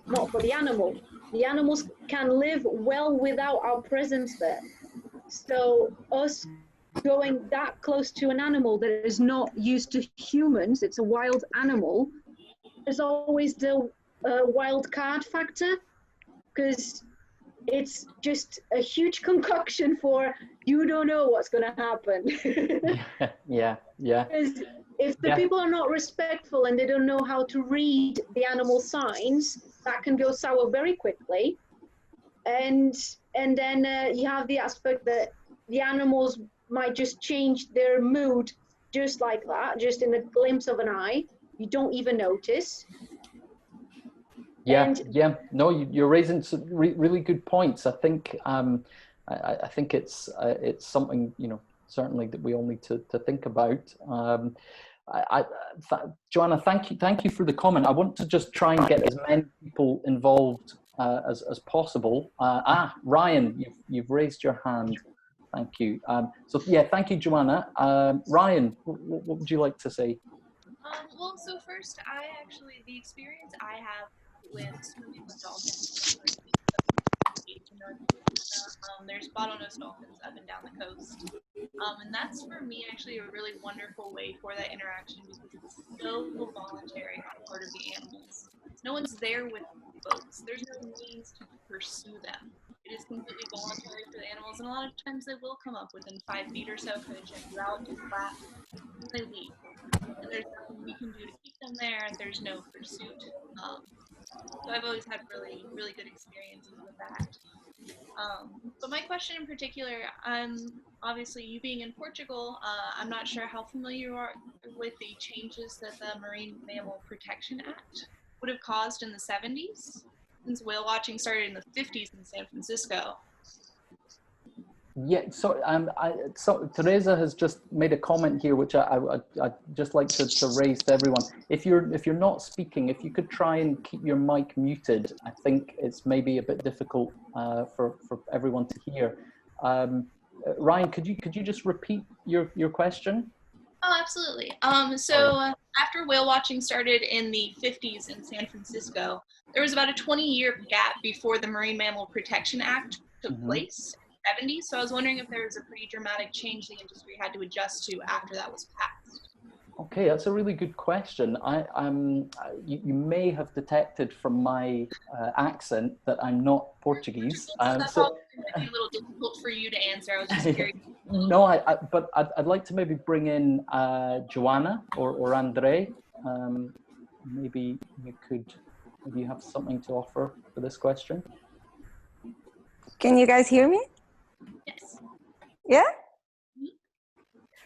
not for the animal. The animals can live well without our presence there. So us going that close to an animal that is not used to humans, it's a wild animal, there's always the wild card factor, because it's just a huge concoction for, you don't know what's going to happen. Yeah. Because if the people are not respectful and they don't know how to read the animal signs, that can go sour very quickly. And then you have the aspect that the animals might just change their mood just like that, just in a glimpse of an eye. You don't even notice. Yeah. No, you're raising some really good points. I think I think it's something, you know, certainly that we all need to think about. Joanna, thank you for the comment. I want to just try and get as many people involved as possible. Ryan, you've raised your hand. Thank you. So yeah, thank you, Joanna. Ryan, what would you like to say? Well, so first, the experience I have with swimming with dolphins, there's bottlenose dolphins up and down the coast. And that's, for me, actually a really wonderful way for that interaction, because it's so voluntary on the part of the animals. No one's there with boats. There's no means to pursue them. It is completely voluntary for the animals, and a lot of times they will come up within 5 feet or so, kind of check you out, do flat, and they leave. And there's nothing we can do to keep them there, and there's no pursuit. So I've always had really, really good experiences with that. But my question in particular, obviously you being in Portugal, I'm not sure how familiar you are with the changes that the Marine Mammal Protection Act would have caused in the 70s, since whale watching started in the 50s in San Francisco. Yeah, so so Teresa has just made a comment here, which I'd just like to raise to everyone. If you're not speaking, if you could try and keep your mic muted, I think it's maybe a bit difficult for everyone to hear. Ryan, could you just repeat your question? Oh, absolutely. So after whale watching started in the 50s in San Francisco, there was about a 20-year gap before the Marine Mammal Protection Act took place. 70s, so I was wondering if there was a pretty dramatic change the industry had to adjust to after that was passed. Okay, that's a really good question. You may have detected from my accent that I'm not Portuguese. That's probably a little difficult for you to answer. I was just curious. No, but I'd like to maybe bring in Joanna or Andre. Maybe you have something to offer for this question. Can you guys hear me? Yes. Yeah?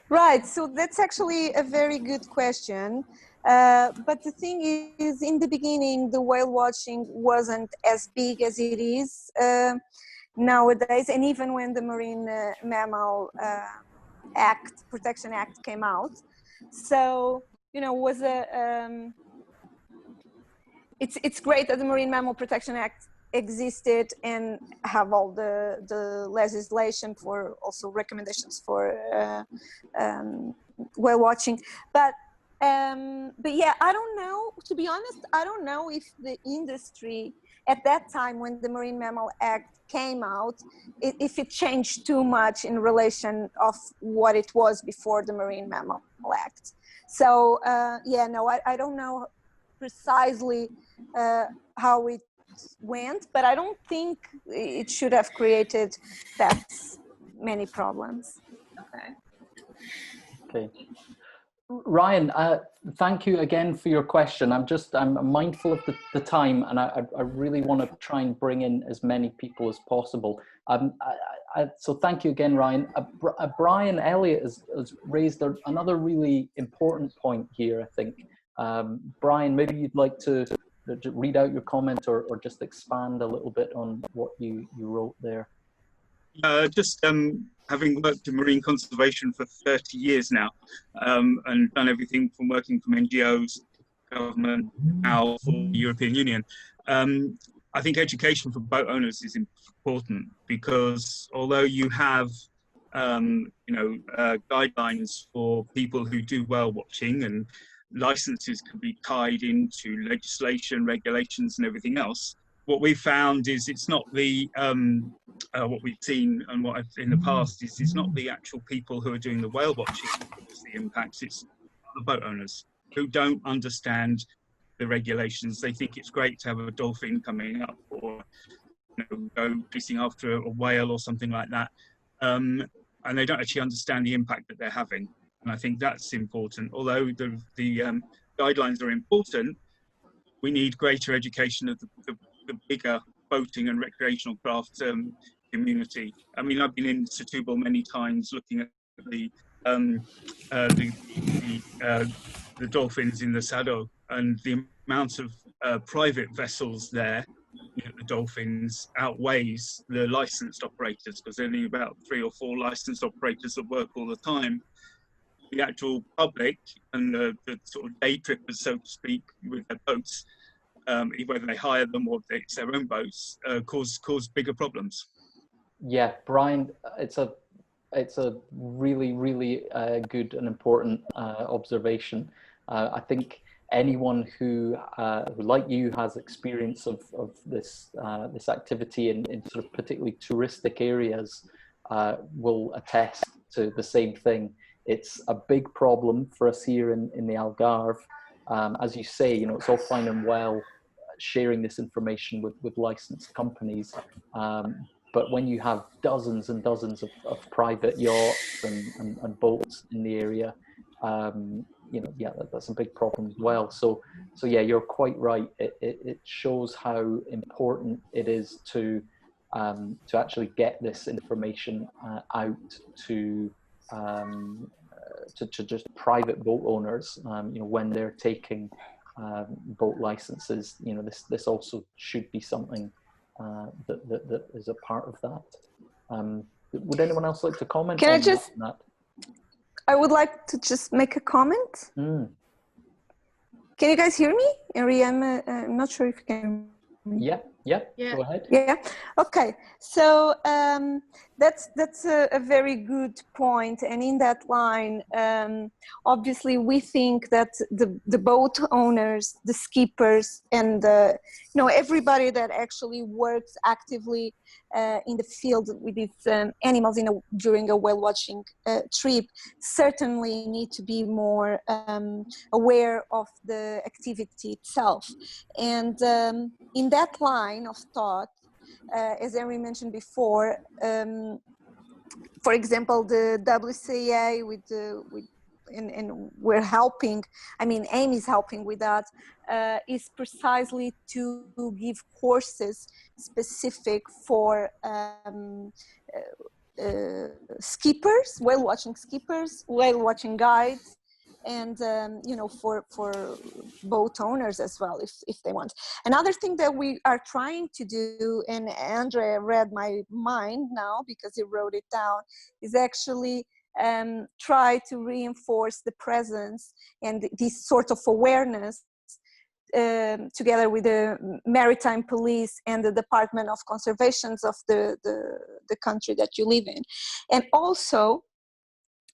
Right, so that's actually a very good question. But the thing is, in the beginning, the whale watching wasn't as big as it is nowadays. And even when the Marine Mammal Protection Act came out. So, you know, was it's great that the Marine Mammal Protection Act existed and have all the legislation for also recommendations for whale watching, but yeah, I don't know, to be honest, I don't know if the industry at that time when the Marine Mammal Act came out, if it changed too much in relation of what it was before the Marine Mammal Act. So yeah, no, I don't know precisely how it went, but I don't think it should have created that many problems. Okay. Okay. Ryan, thank you again for your question. I'm mindful of the time, and I really want to try and bring in as many people as possible. So thank you again, Ryan. Brian Elliott has raised another really important point here, I think. Brian, maybe you'd like to read out your comment or just expand a little bit on what you wrote there. Just having worked in marine conservation for 30 years now, and done everything from working from NGOs, government, now for the European Union, I think education for boat owners is important, because although you have guidelines for people who do whale watching, and licenses can be tied into legislation, regulations and everything else, what we found is it's not the what we've seen and what I've in the past is it's not the actual people who are doing the whale watching that cause the impacts, it's the boat owners who don't understand the regulations. They think it's great to have a dolphin coming up, or go chasing after a whale or something like that, and they don't actually understand the impact that they're having. And I think that's important. Although the guidelines are important, we need greater education of the bigger boating and recreational craft community. I mean, I've been in Setúbal many times looking at the dolphins in the Sado, and the amount of private vessels there, the dolphins, outweighs the licensed operators, because there are only about 3 or 4 licensed operators that work all the time. The actual public and the sort of day trippers, so to speak, with their boats, whether they hire them or it's their own boats, cause bigger problems. Yeah, Brian, it's a really, really good and important observation. I think anyone who like you has experience of this this activity in sort of particularly touristic areas will attest to the same thing. It's a big problem for us here in the Algarve. As you say, it's all fine and well sharing this information with licensed companies, but when you have dozens and dozens of private yachts and boats in the area, yeah, that's a big problem as well. So yeah, you're quite right. It shows how important it is to actually get this information out to just private boat owners, when they're taking boat licenses. This also should be something that is a part of that. Would anyone else like to comment? Can on I just? that? I would like to just make a comment. Can you guys hear me? Ari, I'm not sure if you can. Yeah. Go ahead. Yeah. Okay. So that's a very good point. And in that line, obviously, we think that the boat owners, the skippers, and everybody that actually works actively in the field with these animals during a whale watching trip certainly need to be more aware of the activity itself. And in that line of thought, as Henry mentioned before, for example, the WCA and we're helping, AIMM is helping with that, is precisely to give courses specific for skippers, whale watching skippers, whale watching guides, and for boat owners as well, if they want. Another thing that we are trying to do, and Andre read my mind now because he wrote it down, is actually try to reinforce the presence and this sort of awareness together with the maritime police and the Department of Conservation of the country that you live in. And also,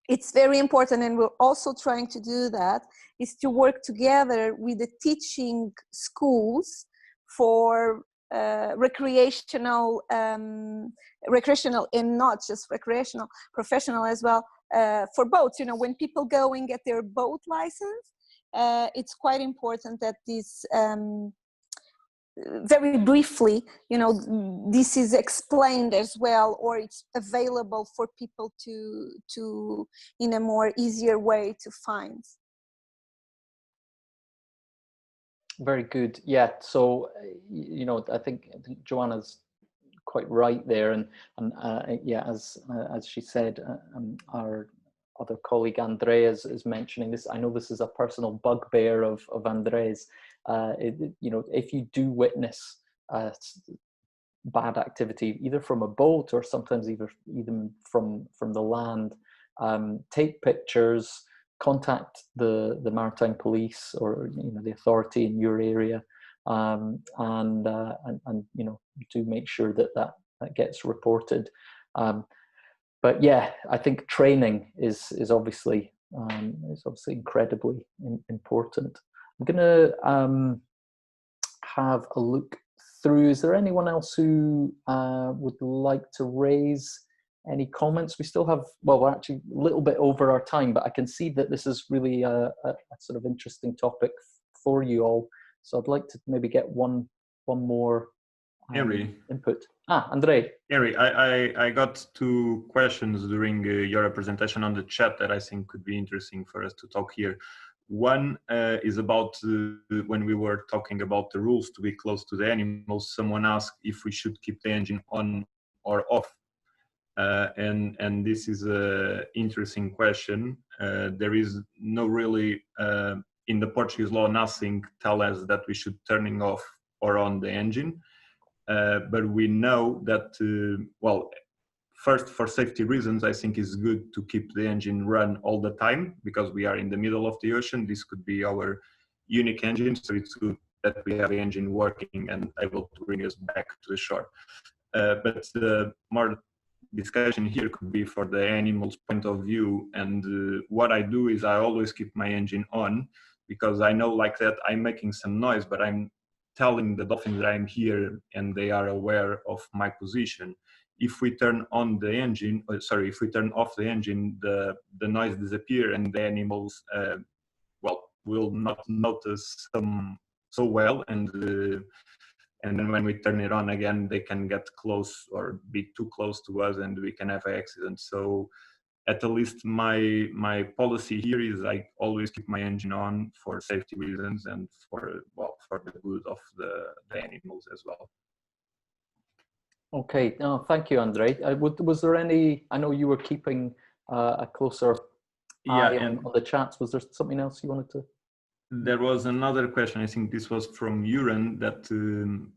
it's very important, and we're also trying to do that, is to work together with the teaching schools for recreational and not just recreational, professional as well, for boats. You know, when people go and get their boat license, it's quite important that this very briefly, you know, this is explained as well, or it's available for people to in a more easier way to find. Very good. Yeah. So, you know, I think Joanna's quite right there, and yeah, as she said, our other colleague Andreas is mentioning this. I know this is a personal bugbear of Andres. You know, if you do witness bad activity, either from a boat or sometimes even from the land, take pictures, contact the maritime police or, you know, the authority in your area, and you know, do make sure that gets reported. But yeah, I think training is obviously incredibly important. I'm gonna have a look through. Is there anyone else who would like to raise any comments? We still have, well, we're actually a little bit over our time, but I can see that this is really a sort of interesting topic for you all. So I'd like to maybe get one more input. Andre. Henry, I got two questions during your presentation on the chat that I think could be interesting for us to talk here. One is about when we were talking about the rules to be close to the animals, someone asked if we should keep the engine on or off. And this is an interesting question. There is no really, in the Portuguese law, nothing tells us that we should turning off or on the engine. But we know that, well, first, for safety reasons, I think it's good to keep the engine run all the time because we are in the middle of the ocean. This could be our unique engine, so it's good that we have the engine working and able to bring us back to the shore. But the more discussion here could be for the animal's point of view. And what I do is I always keep my engine on because I know like that I'm making some noise, but I'm telling the dolphins that I'm here and they are aware of my position. If we turn on the engine, if we turn off the engine, the noise disappears and the animals, well, will not notice so well. And then when we turn it on again, they can get close or be too close to us and we can have an accident. So at least my policy here is I always keep my engine on for safety reasons and for the good of the animals as well. Okay, no, thank you, Andre. Was there any, I know you were keeping a closer eye on the chats. Was there something else you wanted to? There was another question, I think this was from Uran, that,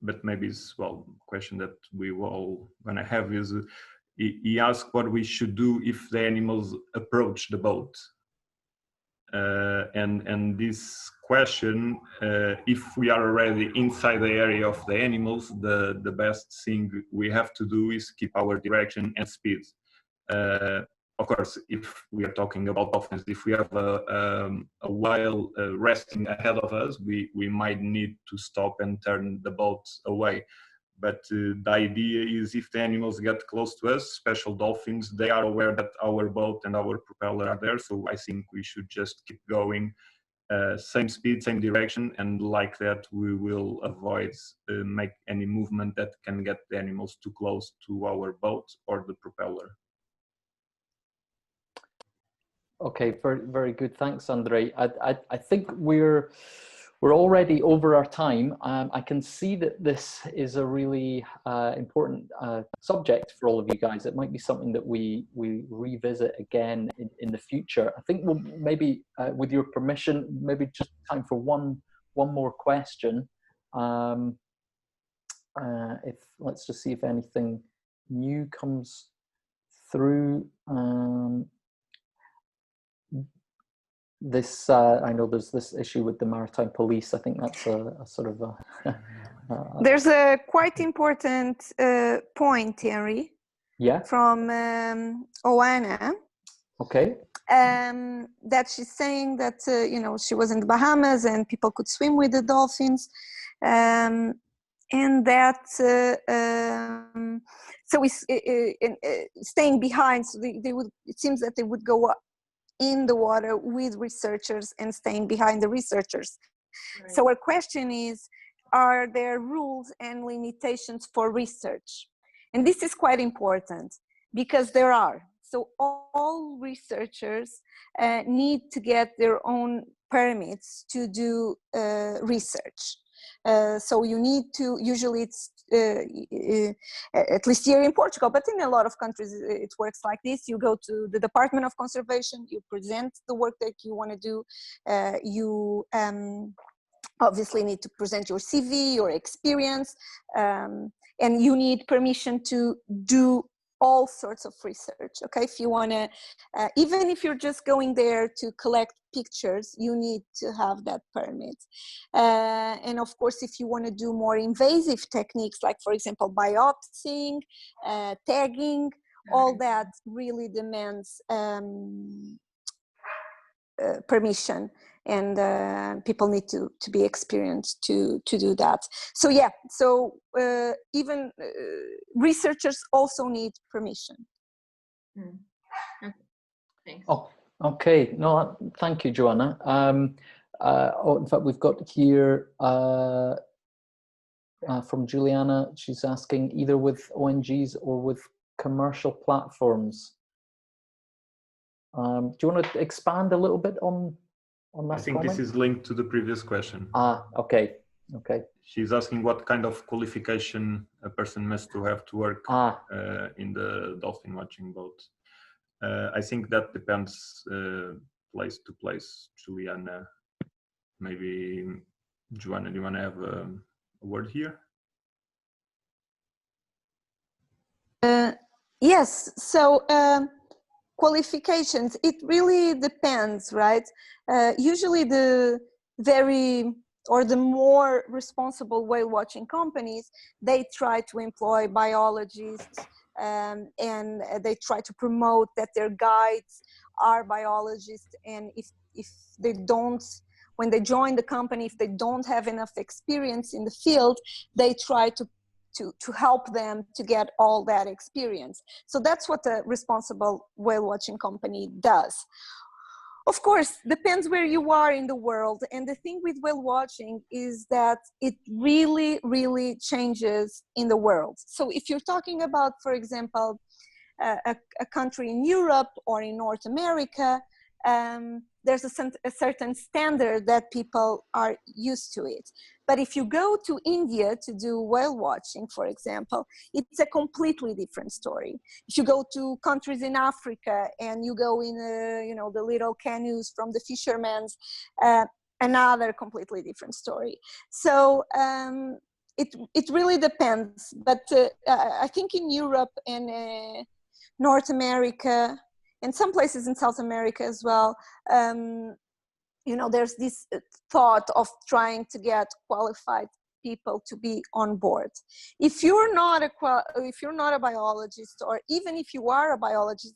but maybe it's, well, question that we all gonna have is, he asked what we should do if the animals approach the boat. And this question, if we are already inside the area of the animals, the best thing we have to do is keep our direction and speed. Of course, if we are talking about dolphins, if we have a whale resting ahead of us, we might need to stop and turn the boat away. But the idea is if the animals get close to us, special dolphins, they are aware that our boat and our propeller are there. So I think we should just keep going, same speed, same direction. And like that, we will avoid make any movement that can get the animals too close to our boat or the propeller. Okay, very, very good. Thanks, Andre. I think we're already over our time. I can see that this is a really important subject for all of you guys. It might be something that we revisit again in the future. I think we'll maybe, with your permission, maybe just time for one more question. Let's just see if anything new comes through. This I know there's this issue with the maritime police. I think that's a sort of a there's a quite important point, Henry. Yeah. From Oana. Okay. That she's saying that you know, she was in the Bahamas and people could swim with the dolphins, and and that so staying behind, so they would, it seems that they would go in the water with researchers and staying behind the researchers. Right. So our question is, are there rules and limitations for research? And this is quite important because there are. So all researchers need to get their own permits to do research. So you need to, usually it's, at least here in Portugal, but in a lot of countries it works like this. You go to the Department of Conservation, you present the work that you want to do, you obviously need to present your CV, your experience, and you need permission to do all sorts of research, okay? If you wanna, even if you're just going there to collect pictures, you need to have that permit. And of course, if you wanna do more invasive techniques, like for example, biopsying, tagging, all that really demands permission, and people need to be experienced to do that. So yeah, so even researchers also need permission. Okay. Thanks. Oh, okay. No, thank you, Joanna. Oh, in fact, we've got here from Juliana. She's asking either with ONGs or with commercial platforms. Do you want to expand a little bit on that? I think comment? This is linked to the previous question. Ah, okay. Okay. She's asking what kind of qualification a person must to have to work in the dolphin watching boat. I think that depends place to place. Juliana, maybe Joanna, do you want to have a word here? Yes. So qualifications, it really depends, right? Usually the more responsible whale watching companies, they try to employ biologists, and they try to promote that their guides are biologists, and if they don't, when they join the company, if they don't have enough experience in the field, they try to help them to get all that experience. So that's what a responsible whale watching company does. Of course, depends where you are in the world. And the thing with whale watching is that it really, really changes in the world. So if you're talking about, for example, a country in Europe or in North America, there's a certain standard that people are used to it. But if you go to India to do whale watching, for example, it's a completely different story. If you go to countries in Africa and you go in, the little canoes from the fishermen's, another completely different story. So it really depends. But I think in Europe and North America, and some places in South America as well, there's this thought of trying to get qualified people to be on board. If you're not a biologist, or even if you are a biologist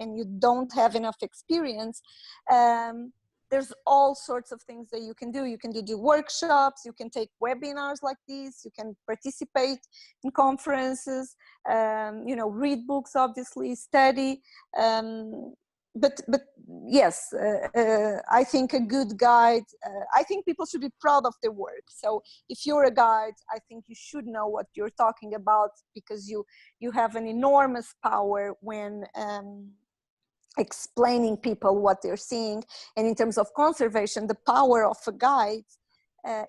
and you don't have enough experience, there's all sorts of things that you can do. You can do workshops, you can take webinars like this, you can participate in conferences, read books, obviously, study. But yes, I think a good guide, I think people should be proud of their work. So if you're a guide, I think you should know what you're talking about, because you have an enormous power when explaining people what they're seeing. And in terms of conservation, the power of a guide,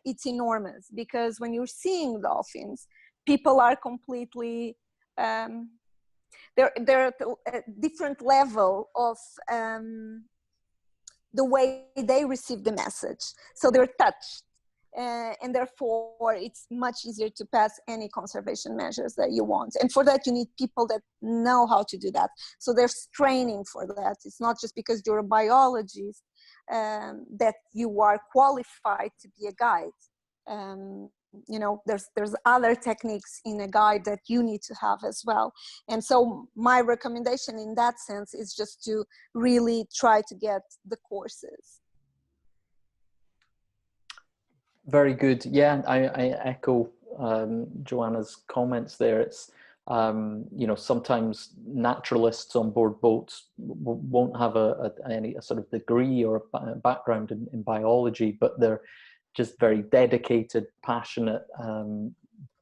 it's enormous, because when you're seeing dolphins, people are completely, they're at a different level of the way they receive the message. So they're touched. And therefore, it's much easier to pass any conservation measures that you want. And for that, you need people that know how to do that. So there's training for that. It's not just because you're a biologist that you are qualified to be a guide. There's other techniques in a guide that you need to have as well. And so my recommendation in that sense is just to really try to get the courses. Very good. Yeah, I echo Joanna's comments there. It's you know, sometimes naturalists on board boats won't have any sort of degree or background in biology, but they're just very dedicated, passionate,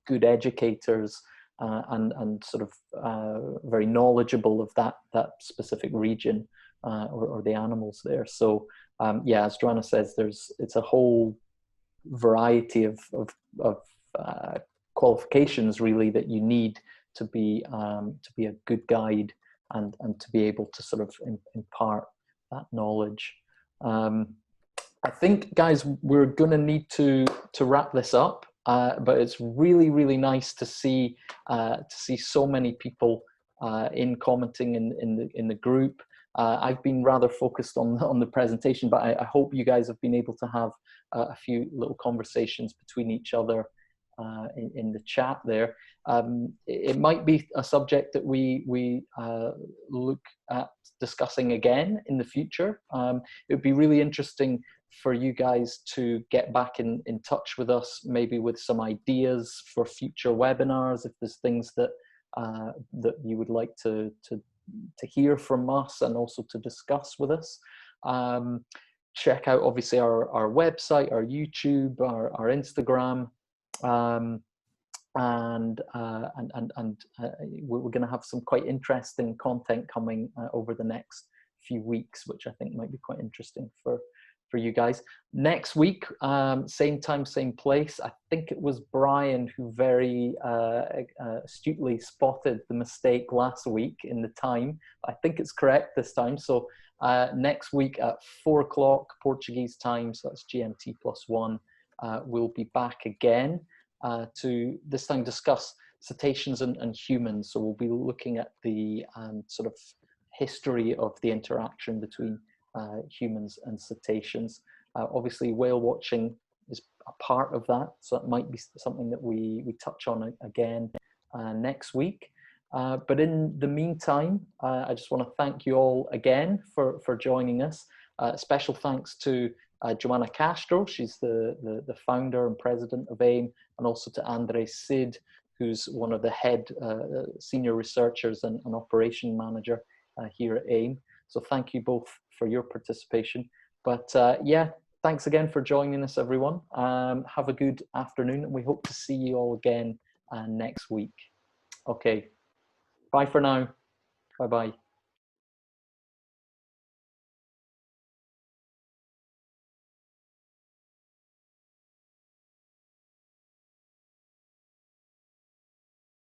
good educators, and sort of very knowledgeable of that specific region or the animals there. So yeah, as Joanna says, it's a whole variety of qualifications really that you need to be a good guide and to be able to sort of impart that knowledge. I think, guys, we're going to need to wrap this up, but it's really nice to see so many people commenting in the group. I've been rather focused on the presentation, but I hope you guys have been able to have a few little conversations between each other in the chat there. It might be a subject that we look at discussing again in the future. It would be really interesting for you guys to get back in touch with us, maybe with some ideas for future webinars, if there's things that that you would like to hear from us and also to discuss with us. Check out obviously our website, our YouTube, our Instagram, and we're going to have some quite interesting content coming over the next few weeks, which I think might be quite interesting for you guys. Next week, same time, same place. I think it was Brian who very astutely spotted the mistake last week in the time. I think it's correct this time. So next week at 4 o'clock Portuguese time, so that's GMT +1, we'll be back again to this time discuss cetaceans and humans. So we'll be looking at the sort of history of the interaction between humans and cetaceans. Obviously whale watching is a part of that, so it might be something that we touch on again next week. But in the meantime, I just want to thank you all again for joining us. Special thanks to Joanna Castro, she's the founder and president of AIMM, and also to André Cid, who's one of the head senior researchers and operation manager here at AIMM. So thank you both for your participation. But yeah, thanks again for joining us, everyone. Have a good afternoon, and we hope to see you all again next week. Okay, bye for now. Bye-bye.